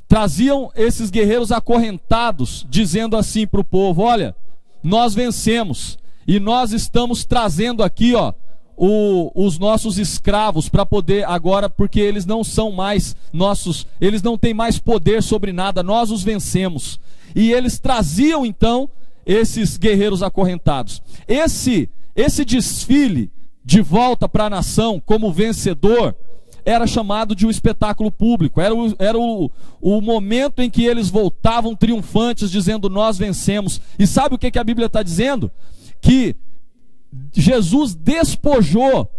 Traziam esses guerreiros acorrentados, dizendo assim para o povo, olha, nós vencemos, e nós estamos trazendo aqui, ó, os nossos escravos para poder agora, porque eles não são mais nossos, eles não têm mais poder sobre nada, nós os vencemos. E eles traziam então esses guerreiros acorrentados. Esse desfile de volta para a nação como vencedor era chamado de um espetáculo público. Era o momento em que eles voltavam triunfantes, dizendo, nós vencemos. E sabe o que a Bíblia está dizendo? Que Jesus despojou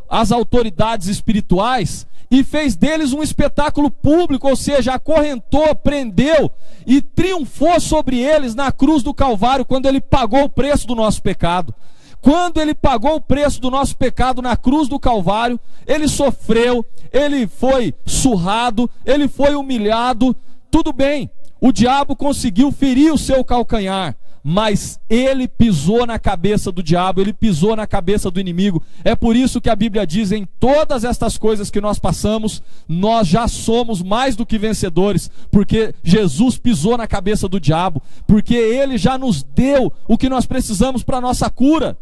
as autoridades espirituais e fez deles um espetáculo público, ou seja, acorrentou, prendeu e triunfou sobre eles na cruz do Calvário, quando ele pagou o preço do nosso pecado. Quando ele pagou o preço do nosso pecado na cruz do Calvário, ele sofreu, ele foi surrado, ele foi humilhado. Tudo bem, o diabo conseguiu ferir o seu calcanhar, mas ele pisou na cabeça do diabo, ele pisou na cabeça do inimigo. É por isso que a Bíblia diz, em todas estas coisas que nós passamos, nós já somos mais do que vencedores, porque Jesus pisou na cabeça do diabo, porque ele já nos deu o que nós precisamos para a nossa cura.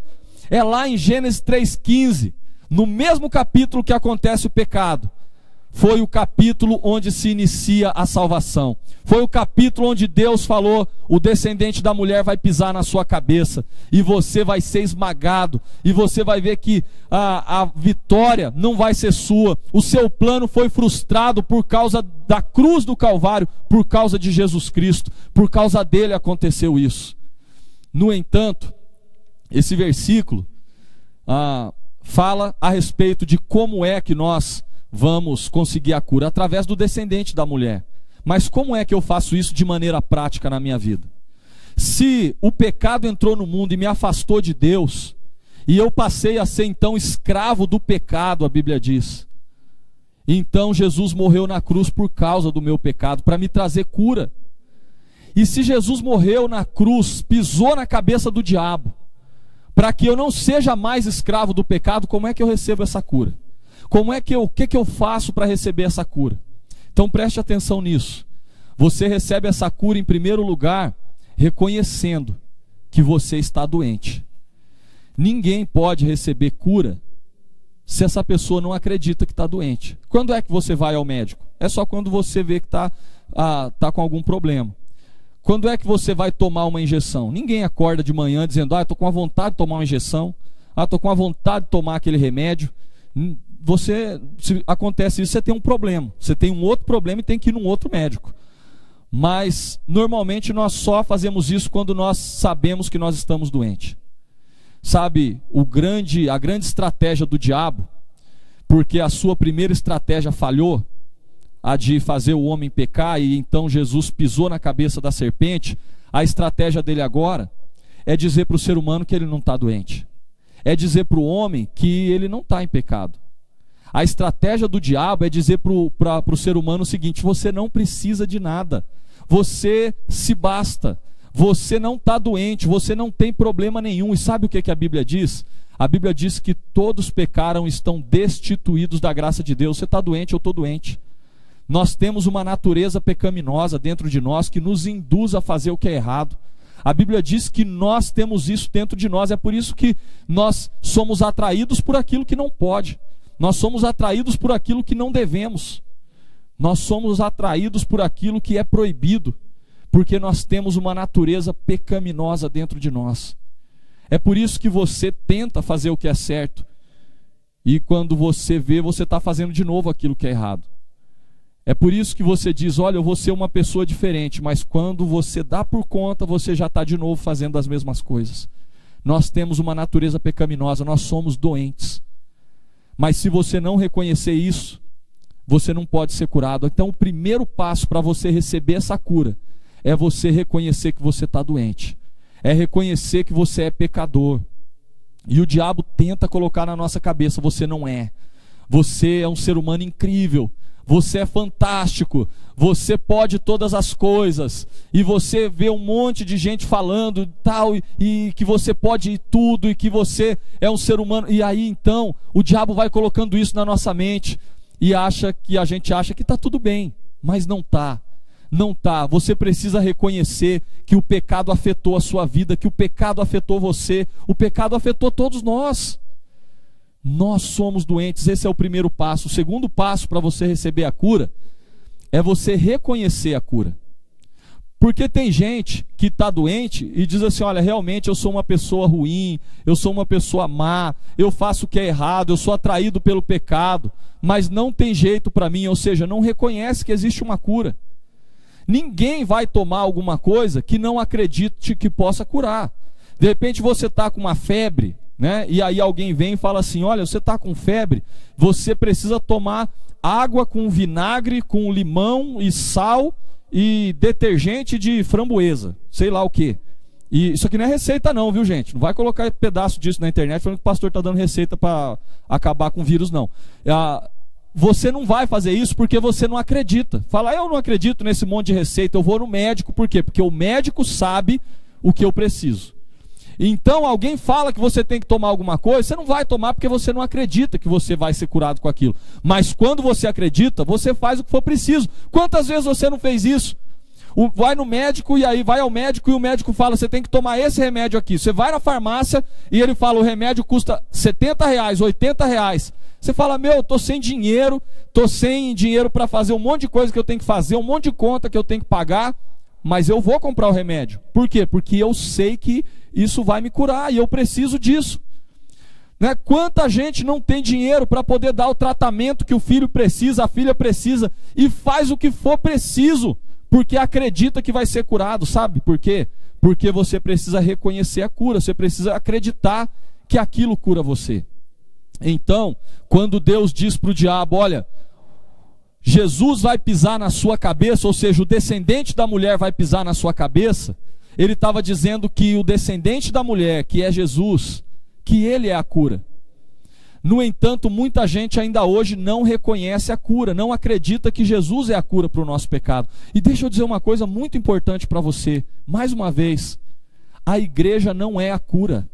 É lá em Gênesis 3,15, no mesmo capítulo que acontece o pecado, foi o capítulo onde se inicia a salvação. Foi o capítulo onde Deus falou: o descendente da mulher vai pisar na sua cabeça, e você vai ser esmagado, e você vai ver que a vitória não vai ser sua. O seu plano foi frustrado por causa da cruz do Calvário, por causa de Jesus Cristo. Por causa dele aconteceu isso. No entanto, esse versículo fala a respeito de como é que nós vamos conseguir a cura, através do descendente da mulher. Mas como é que eu faço isso de maneira prática na minha vida? Se o pecado entrou no mundo e me afastou de Deus, e eu passei a ser então escravo do pecado, a Bíblia diz, então Jesus morreu na cruz por causa do meu pecado, para me trazer cura. E se Jesus morreu na cruz, pisou na cabeça do diabo, para que eu não seja mais escravo do pecado, como é que eu recebo essa cura? O que eu faço para receber essa cura? Então preste atenção nisso. Você recebe essa cura em primeiro lugar reconhecendo que você está doente. Ninguém pode receber cura se essa pessoa não acredita que está doente. Quando é que você vai ao médico? É só quando você vê que está com algum problema. Quando é que você vai tomar uma injeção? Ninguém acorda de manhã dizendo: estou com a vontade de tomar uma injeção, estou com a vontade de tomar aquele remédio. Se acontece isso, você tem um problema. Você tem um outro problema e tem que ir num outro médico. Mas normalmente nós só fazemos isso quando nós sabemos que nós estamos doentes. Sabe, a grande estratégia do diabo, porque a sua primeira estratégia falhou, a de fazer o homem pecar, e então Jesus pisou na cabeça da serpente. A estratégia dele agora é dizer para o ser humano que ele não está doente. É dizer para o homem que ele não está em pecado. A estratégia do diabo é dizer para o ser humano o seguinte: você não precisa de nada, você se basta, você não está doente, você não tem problema nenhum. E sabe o que a Bíblia diz? A Bíblia diz que todos pecaram e estão destituídos da graça de Deus. Você está doente, eu estou doente. Nós temos uma natureza pecaminosa dentro de nós que nos induz a fazer o que é errado. A Bíblia diz que nós temos isso dentro de nós. É por isso que nós somos atraídos por aquilo que não pode. Nós somos atraídos por aquilo que não devemos. Nós somos atraídos por aquilo que é proibido, porque nós temos uma natureza pecaminosa dentro de nós. É por isso que você tenta fazer o que é certo, e quando você vê, você está fazendo de novo aquilo que é errado. É por isso que você diz: olha, eu vou ser uma pessoa diferente, mas quando você dá por conta, você já está de novo fazendo as mesmas coisas. Nós temos uma natureza pecaminosa, nós somos doentes. Mas se você não reconhecer isso, você não pode ser curado. Então o primeiro passo para você receber essa cura é você reconhecer que você está doente. É reconhecer que você é pecador. E o diabo tenta colocar na nossa cabeça: você não é. Você é um ser humano incrível. Você é fantástico. Você pode todas as coisas. E você vê um monte de gente falando tal, e que você pode tudo, e que você é um ser humano. E aí então o diabo vai colocando isso na nossa mente, e a gente acha que está tudo bem. Mas não está. Não está. Você precisa reconhecer que o pecado afetou a sua vida, que o pecado afetou você, o pecado afetou todos nós. Nós somos doentes. Esse é o primeiro passo. O segundo passo para você receber a cura é você reconhecer a cura. Porque tem gente que está doente e diz assim: olha, realmente eu sou uma pessoa ruim, eu sou uma pessoa má, eu faço o que é errado, eu sou atraído pelo pecado, mas não tem jeito para mim. Ou seja, não reconhece que existe uma cura. Ninguém vai tomar alguma coisa que não acredite que possa curar. De repente você está com uma febre, né? E aí alguém vem e fala assim: olha, você está com febre, você precisa tomar água com vinagre, com limão e sal e detergente de framboesa, sei lá o que. E isso aqui não é receita não, viu gente? Não vai colocar pedaço disso na internet falando que o pastor está dando receita para acabar com o vírus, não. Você não vai fazer isso porque você não acredita. Fala: eu não acredito nesse monte de receita, eu vou no médico. Por quê? Porque o médico sabe o que eu preciso. Então alguém fala que você tem que tomar alguma coisa, você não vai tomar porque você não acredita que você vai ser curado com aquilo. Mas quando você acredita, você faz o que for preciso. Quantas vezes você não fez isso? Vai no médico e aí vai ao médico e o médico fala, você tem que tomar esse remédio aqui. Você vai na farmácia e ele fala, o remédio custa R$70, R$80. Você fala, meu, eu tô sem dinheiro para fazer um monte de coisa que eu tenho que fazer, um monte de conta que eu tenho que pagar, mas eu vou comprar o remédio. Por quê? Porque eu sei que isso vai me curar e eu preciso disso. Né? Quanta gente não tem dinheiro para poder dar o tratamento que o filho precisa, a filha precisa, e faz o que for preciso, porque acredita que vai ser curado, sabe? Por quê? Porque você precisa reconhecer a cura, você precisa acreditar que aquilo cura você. Então, quando Deus diz para o diabo, olha, Jesus vai pisar na sua cabeça, ou seja, o descendente da mulher vai pisar na sua cabeça, ele estava dizendo que o descendente da mulher, que é Jesus, que ele é a cura. No entanto, muita gente ainda hoje não reconhece a cura, não acredita que Jesus é a cura para o nosso pecado. E deixa eu dizer uma coisa muito importante para você, mais uma vez, a igreja não é a cura.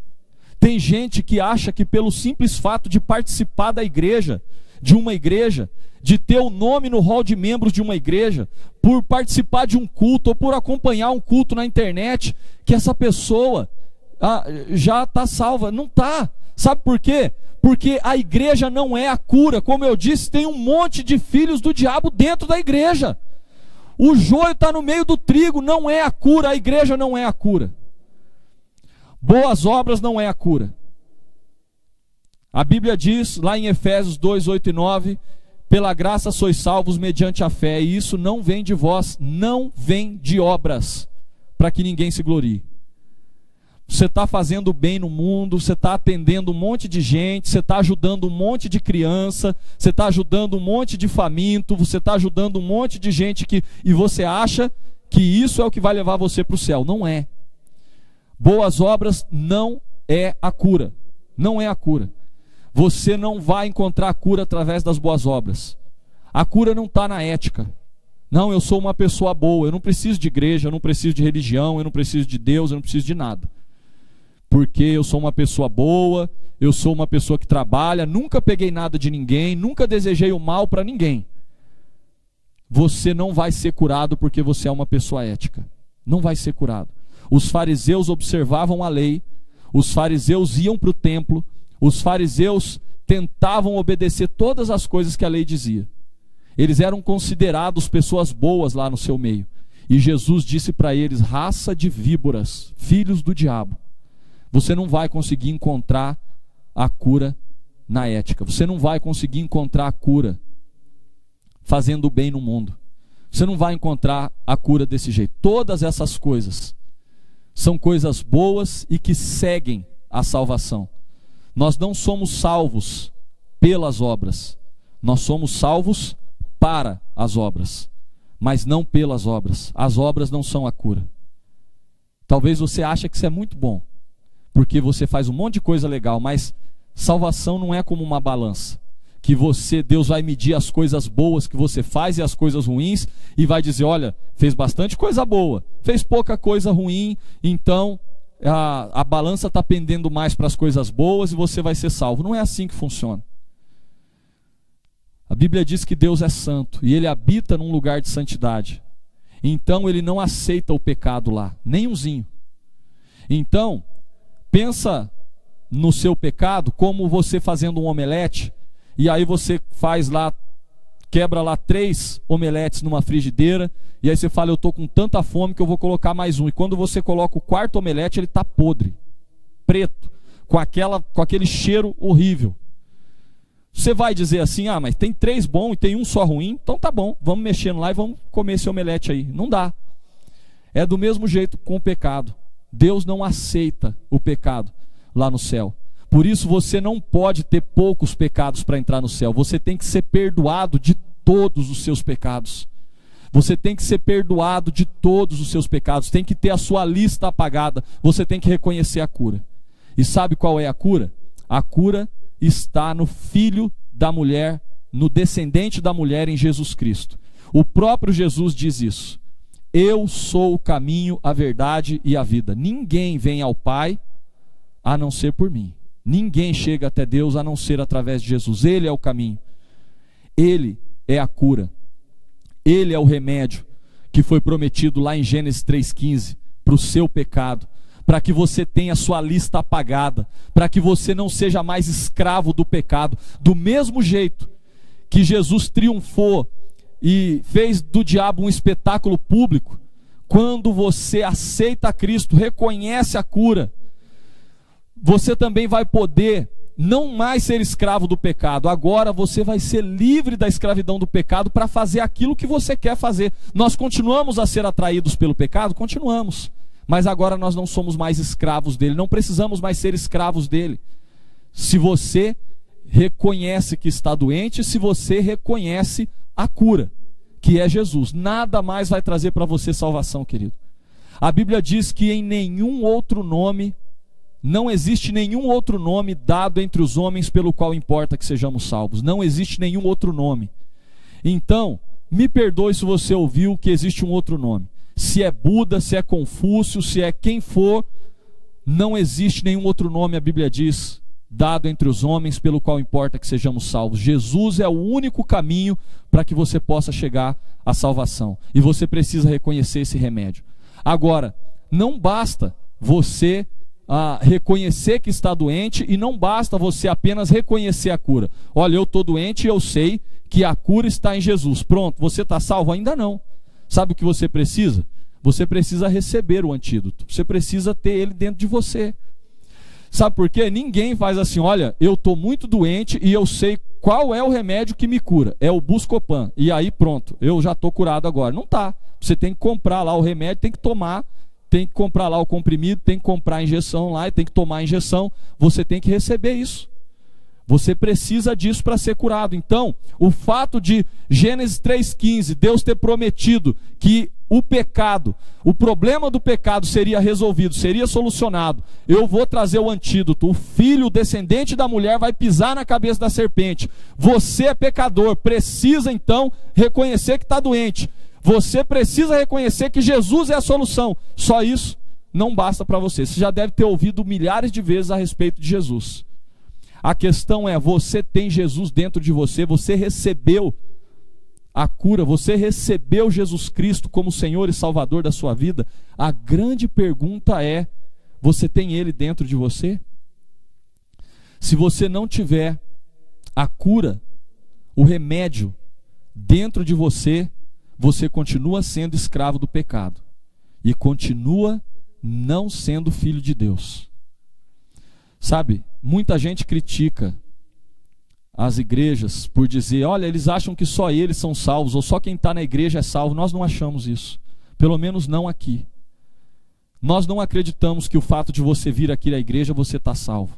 Tem gente que acha que pelo simples fato de participar da igreja, de uma igreja, de ter o nome no hall de membros de uma igreja, por participar de um culto ou por acompanhar um culto na internet, que essa pessoa já está salva. Não está. Sabe por quê? Porque a igreja não é a cura. Como eu disse, tem um monte de filhos do diabo dentro da igreja. O joio está no meio do trigo, não é a cura. A igreja não é a cura. Boas obras não é a cura. A Bíblia diz lá em Efésios 2, 8 e 9, pela graça sois salvos mediante a fé, e isso não vem de vós, não vem de obras, para que ninguém se glorie. Você está fazendo bem no mundo, você está atendendo um monte de gente, você está ajudando um monte de criança, você está ajudando um monte de faminto, você está ajudando um monte de gente e você acha que isso é o que vai levar você para o céu. Não é. Boas obras não é a cura. Não é a cura. Você não vai encontrar a cura através das boas obras. A cura não está na ética. Não, eu sou uma pessoa boa, eu não preciso de igreja, eu não preciso de religião, eu não preciso de Deus, eu não preciso de nada. Porque eu sou uma pessoa boa, eu sou uma pessoa que trabalha, nunca peguei nada de ninguém, nunca desejei o mal para ninguém. Você não vai ser curado porque você é uma pessoa ética. Não vai ser curado. Os fariseus observavam a lei, os fariseus iam para o templo, os fariseus tentavam obedecer todas as coisas que a lei dizia. Eles eram considerados pessoas boas lá no seu meio. E Jesus disse para eles, raça de víboras, filhos do diabo. Você não vai conseguir encontrar a cura na ética. Você não vai conseguir encontrar a cura fazendo o bem no mundo. Você não vai encontrar a cura desse jeito. Todas essas coisas são coisas boas e que seguem a salvação. Nós não somos salvos pelas obras. Nós somos salvos para as obras, mas não pelas obras. As obras não são a cura. Talvez você ache que isso é muito bom, porque você faz um monte de coisa legal, mas salvação não é como uma balança, que Deus vai medir as coisas boas que você faz e as coisas ruins, e vai dizer, olha, fez bastante coisa boa, fez pouca coisa ruim, então a balança está pendendo mais para as coisas boas e você vai ser salvo. Não é assim que funciona. A Bíblia diz que Deus é santo e Ele habita num lugar de santidade. Então Ele não aceita o pecado lá, nem umzinho. Então, pensa no seu pecado como você fazendo um omelete, e aí você faz lá, quebra lá 3 omeletes numa frigideira, e aí você fala, eu estou com tanta fome que eu vou colocar mais um. E quando você coloca o 4º omelete, ele está podre, preto, com aquele cheiro horrível. Você vai dizer assim, mas tem 3 bons e tem um só ruim, então tá bom, vamos mexendo lá e vamos comer esse omelete aí. Não dá. É do mesmo jeito com o pecado. Deus não aceita o pecado lá no céu. Por isso você não pode ter poucos pecados para entrar no céu. Você tem que ser perdoado de todos os seus pecados. Você tem que ser perdoado de todos os seus pecados. Tem que ter a sua lista apagada. Você tem que reconhecer a cura. E sabe qual é a cura? A cura está no filho da mulher, no descendente da mulher, em Jesus Cristo. O próprio Jesus diz isso. Eu sou o caminho, a verdade e a vida. Ninguém vem ao Pai a não ser por mim. Ninguém chega até Deus a não ser através de Jesus. Ele é o caminho. Ele é a cura. Ele é o remédio que foi prometido lá em Gênesis 3,15 para o seu pecado, para que você tenha sua lista apagada, para que você não seja mais escravo do pecado. Do mesmo jeito que Jesus triunfou e fez do diabo um espetáculo público, quando você aceita Cristo, reconhece a cura, você também vai poder não mais ser escravo do pecado. Agora você vai ser livre da escravidão do pecado para fazer aquilo que você quer fazer. Nós continuamos a ser atraídos pelo pecado? Continuamos. Mas agora nós não somos mais escravos dele, não precisamos mais ser escravos dele. Se você reconhece que está doente, se você reconhece a cura, que é Jesus, nada mais vai trazer para você salvação, querido. A Bíblia diz que em nenhum outro nome, não existe nenhum outro nome dado entre os homens pelo qual importa que sejamos salvos. Não existe nenhum outro nome. Então, me perdoe se você ouviu que existe um outro nome. Se é Buda, se é Confúcio, se é quem for, não existe nenhum outro nome, a Bíblia diz, dado entre os homens pelo qual importa que sejamos salvos. Jesus é o único caminho para que você possa chegar à salvação. E você precisa reconhecer esse remédio. Agora, não basta você reconhecer que está doente, e não basta você apenas reconhecer a cura. Olha, eu estou doente e eu sei que a cura está em Jesus. Pronto, você está salvo? Ainda não. Sabe o que você precisa? Você precisa receber o antídoto. Você precisa ter ele dentro de você. Sabe por quê? Ninguém faz assim: olha, eu estou muito doente e eu sei qual é o remédio que me cura. É o Buscopan. E aí pronto, eu já estou curado agora. Não está. Você tem que comprar lá o remédio, tem que tomar, tem que comprar lá o comprimido, tem que comprar a injeção lá e tem que tomar a injeção. Você tem que receber isso. Você precisa disso para ser curado. Então, o fato de Gênesis 3,15, Deus ter prometido que o pecado, o problema do pecado seria resolvido, seria solucionado. Eu vou trazer o antídoto. O filho, o descendente da mulher, vai pisar na cabeça da serpente. Você é pecador, precisa então reconhecer que está doente. Você precisa reconhecer que Jesus é a solução. Só isso não basta para você. Você já deve ter ouvido milhares de vezes a respeito de Jesus. A questão é, você tem Jesus dentro de você, você recebeu a cura, você recebeu Jesus Cristo como Senhor e Salvador da sua vida. A grande pergunta é, você tem Ele dentro de você? Se você não tiver a cura, o remédio dentro de você, você continua sendo escravo do pecado e continua não sendo filho de Deus. Sabe, muita gente critica as igrejas por dizer, olha, eles acham que só eles são salvos, ou só quem está na igreja é salvo. Nós não achamos isso, pelo menos não aqui. Nós não acreditamos que o fato de você vir aqui na igreja, você está salvo.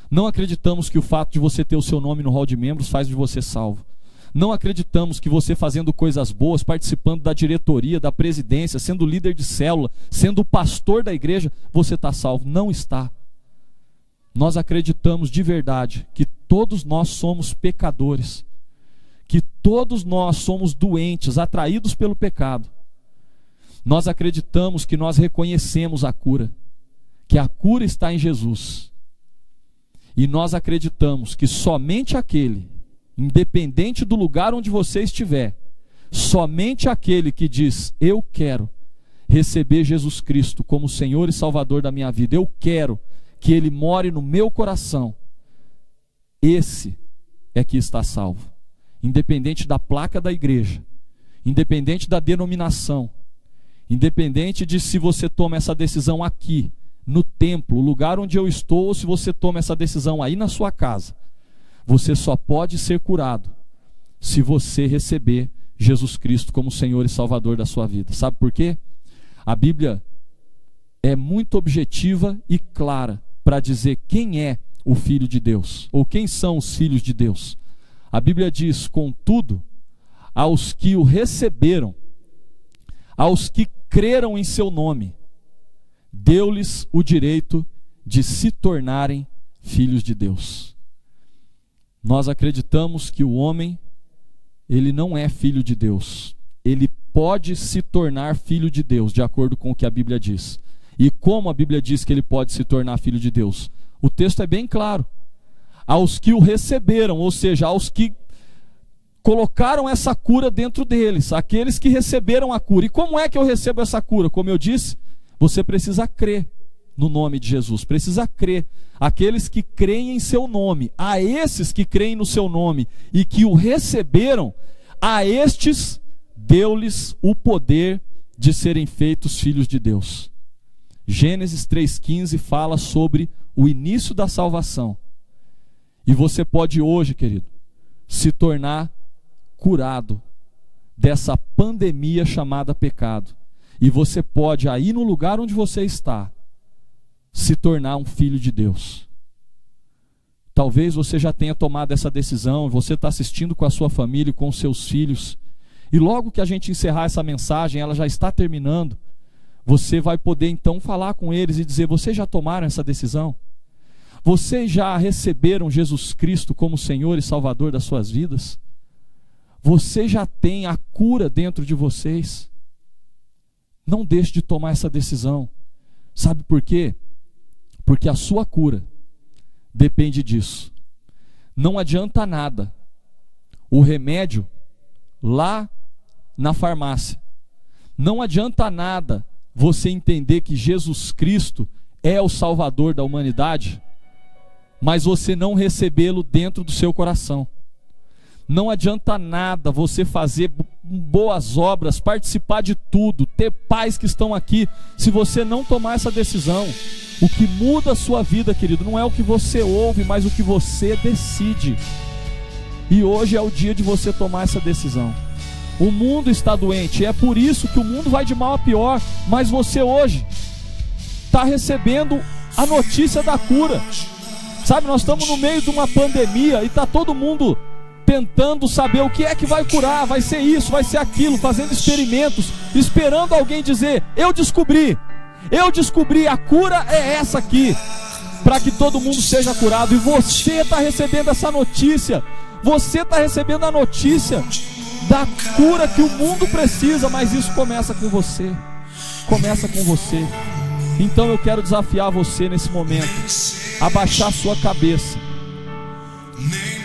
Não acreditamos que o fato de você ter o seu nome no hall de membros faz de você salvo. Não acreditamos que você fazendo coisas boas, participando da diretoria, da presidência, sendo líder de célula, sendo o pastor da igreja, você está salvo. Não está. Nós acreditamos de verdade que todos nós somos pecadores, que todos nós somos doentes, atraídos pelo pecado. Nós acreditamos que nós reconhecemos a cura, que a cura está em Jesus. E nós acreditamos que somente aquele, independente do lugar onde você estiver, somente aquele que diz, eu quero receber Jesus Cristo como Senhor e Salvador da minha vida, eu quero que Ele more no meu coração, esse é que está salvo. Independente da placa da igreja, independente da denominação, independente de se você toma essa decisão aqui, no templo, o lugar onde eu estou, ou se você toma essa decisão aí na sua casa, você só pode ser curado se você receber Jesus Cristo como Senhor e Salvador da sua vida. Sabe por quê? A Bíblia é muito objetiva e clara para dizer quem é o Filho de Deus, ou quem são os filhos de Deus. A Bíblia diz, contudo, aos que o receberam, aos que creram em seu nome, deu-lhes o direito de se tornarem filhos de Deus. Nós acreditamos que o homem, ele não é filho de Deus. Ele pode se tornar filho de Deus, de acordo com o que a Bíblia diz. E como a Bíblia diz que ele pode se tornar filho de Deus? O texto é bem claro. Aos que o receberam, ou seja, aos que colocaram essa cura dentro deles, aqueles que receberam a cura. E como é que eu recebo essa cura? Como eu disse, você precisa crer no nome de Jesus, precisa crer. Aqueles que creem em seu nome, a esses que creem no seu nome e que o receberam, a estes deu-lhes o poder de serem feitos filhos de Deus. Gênesis 3,15 fala sobre o início da salvação. E você pode hoje, querido, se tornar curado dessa pandemia chamada pecado. E você pode, aí no lugar onde você está, se tornar um filho de Deus. Talvez você já tenha tomado essa decisão, você está assistindo com a sua família e com os seus filhos, e logo que a gente encerrar essa mensagem, ela já está terminando, você vai poder então falar com eles e dizer: vocês já tomaram essa decisão? Vocês já receberam Jesus Cristo como Senhor e Salvador das suas vidas? Vocês já têm a cura dentro de vocês? Não deixe de tomar essa decisão. Sabe por quê? Porque a sua cura depende disso. Não adianta nada o remédio lá na farmácia. Não adianta nada você entender que Jesus Cristo é o Salvador da humanidade, mas você não recebê-lo dentro do seu coração. Não adianta nada você fazer boas obras, participar de tudo, ter pais que estão aqui, se você não tomar essa decisão. O que muda a sua vida, querido, não é o que você ouve, mas o que você decide. E hoje é o dia de você tomar essa decisão. O mundo está doente, é por isso que o mundo vai de mal a pior, mas você hoje está recebendo a notícia da cura. Sabe, nós estamos no meio de uma pandemia e está todo mundo tentando saber o que é que vai curar, vai ser isso, vai ser aquilo, fazendo experimentos, esperando alguém dizer: eu descobri, a cura é essa aqui, para que todo mundo seja curado. E você está recebendo essa notícia, você está recebendo a notícia da cura que o mundo precisa, mas isso começa com você, começa com você. Então eu quero desafiar você nesse momento a baixar sua cabeça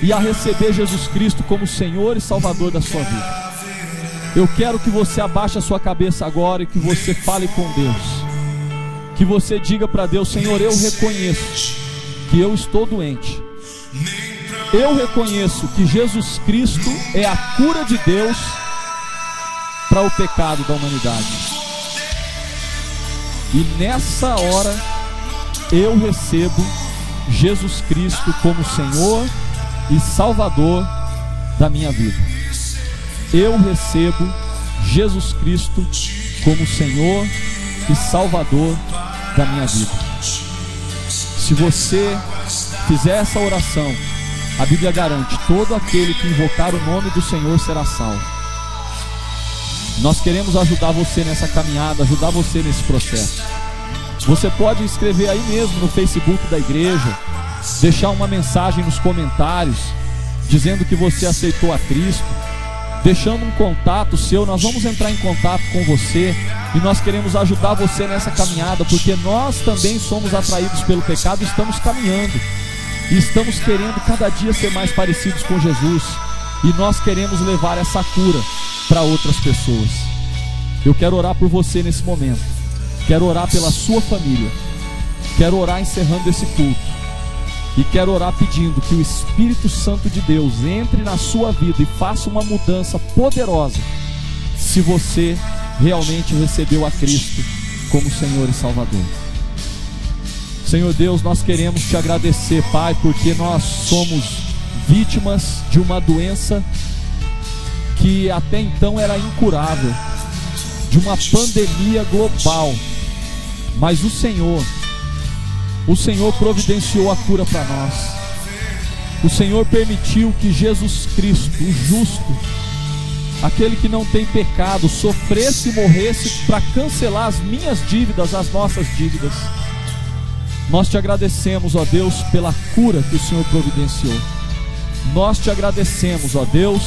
e a receber Jesus Cristo como Senhor e Salvador da sua vida. Eu quero que você abaixe a sua cabeça agora e que você fale com Deus, que você diga para Deus: Senhor, eu reconheço que eu estou doente, eu reconheço que Jesus Cristo é a cura de Deus para o pecado da humanidade, e nessa hora eu recebo Jesus Cristo como Senhor e Salvador da minha vida. Eu recebo Jesus Cristo como Senhor e Salvador da minha vida. Se você fizer essa oração, a Bíblia garante: todo aquele que invocar o nome do Senhor será salvo. Nós queremos ajudar você nessa caminhada, ajudar você nesse processo. Você pode escrever aí mesmo no Facebook da igreja, deixar uma mensagem nos comentários dizendo que você aceitou a Cristo, deixando um contato seu. Nós vamos entrar em contato com você e nós queremos ajudar você nessa caminhada, porque nós também somos atraídos pelo pecado e estamos caminhando e estamos querendo cada dia ser mais parecidos com Jesus, e nós queremos levar essa cura para outras pessoas. Eu quero orar por você nesse momento, quero orar pela sua família, quero orar encerrando esse culto, e quero orar pedindo que o Espírito Santo de Deus entre na sua vida e faça uma mudança poderosa, se você realmente recebeu a Cristo como Senhor e Salvador. Senhor Deus, nós queremos te agradecer, Pai, porque nós somos vítimas de uma doença que até então era incurável, de uma pandemia global, mas o Senhor providenciou a cura para nós. O Senhor permitiu que Jesus Cristo, o justo, aquele que não tem pecado, sofresse e morresse para cancelar as minhas dívidas, as nossas dívidas. Nós te agradecemos, ó Deus, pela cura que o Senhor providenciou. Nós te agradecemos, ó Deus,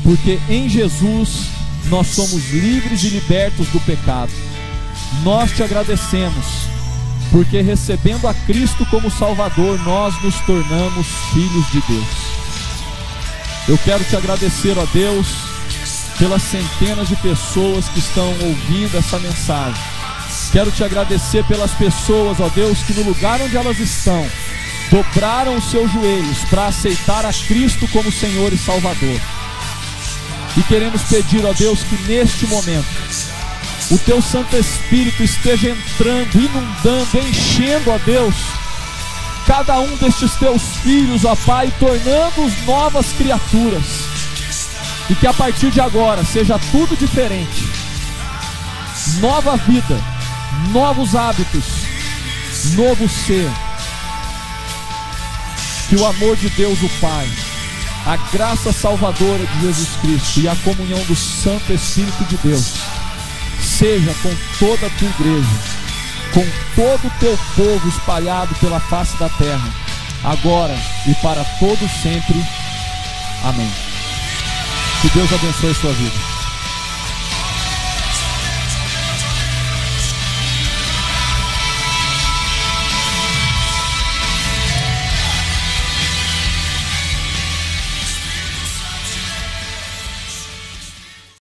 porque em Jesus nós somos livres e libertos do pecado. Nós te agradecemos porque recebendo a Cristo como Salvador, nós nos tornamos filhos de Deus. Eu quero te agradecer, ó Deus, pelas centenas de pessoas que estão ouvindo essa mensagem. Quero te agradecer pelas pessoas, ó Deus, que no lugar onde elas estão, dobraram os seus joelhos para aceitar a Cristo como Senhor e Salvador. E queremos pedir, ó Deus, que neste momento o Teu Santo Espírito esteja entrando, inundando, enchendo, ó Deus, cada um destes Teus filhos, ó Pai, tornando-os novas criaturas. E que a partir de agora seja tudo diferente. Nova vida, novos hábitos, novo ser. Que o amor de Deus o Pai, a graça salvadora de Jesus Cristo e a comunhão do Santo Espírito de Deus seja com toda a Tua igreja, com todo o Teu povo espalhado pela face da terra, agora e para todo sempre. Amém. Que Deus abençoe a sua vida.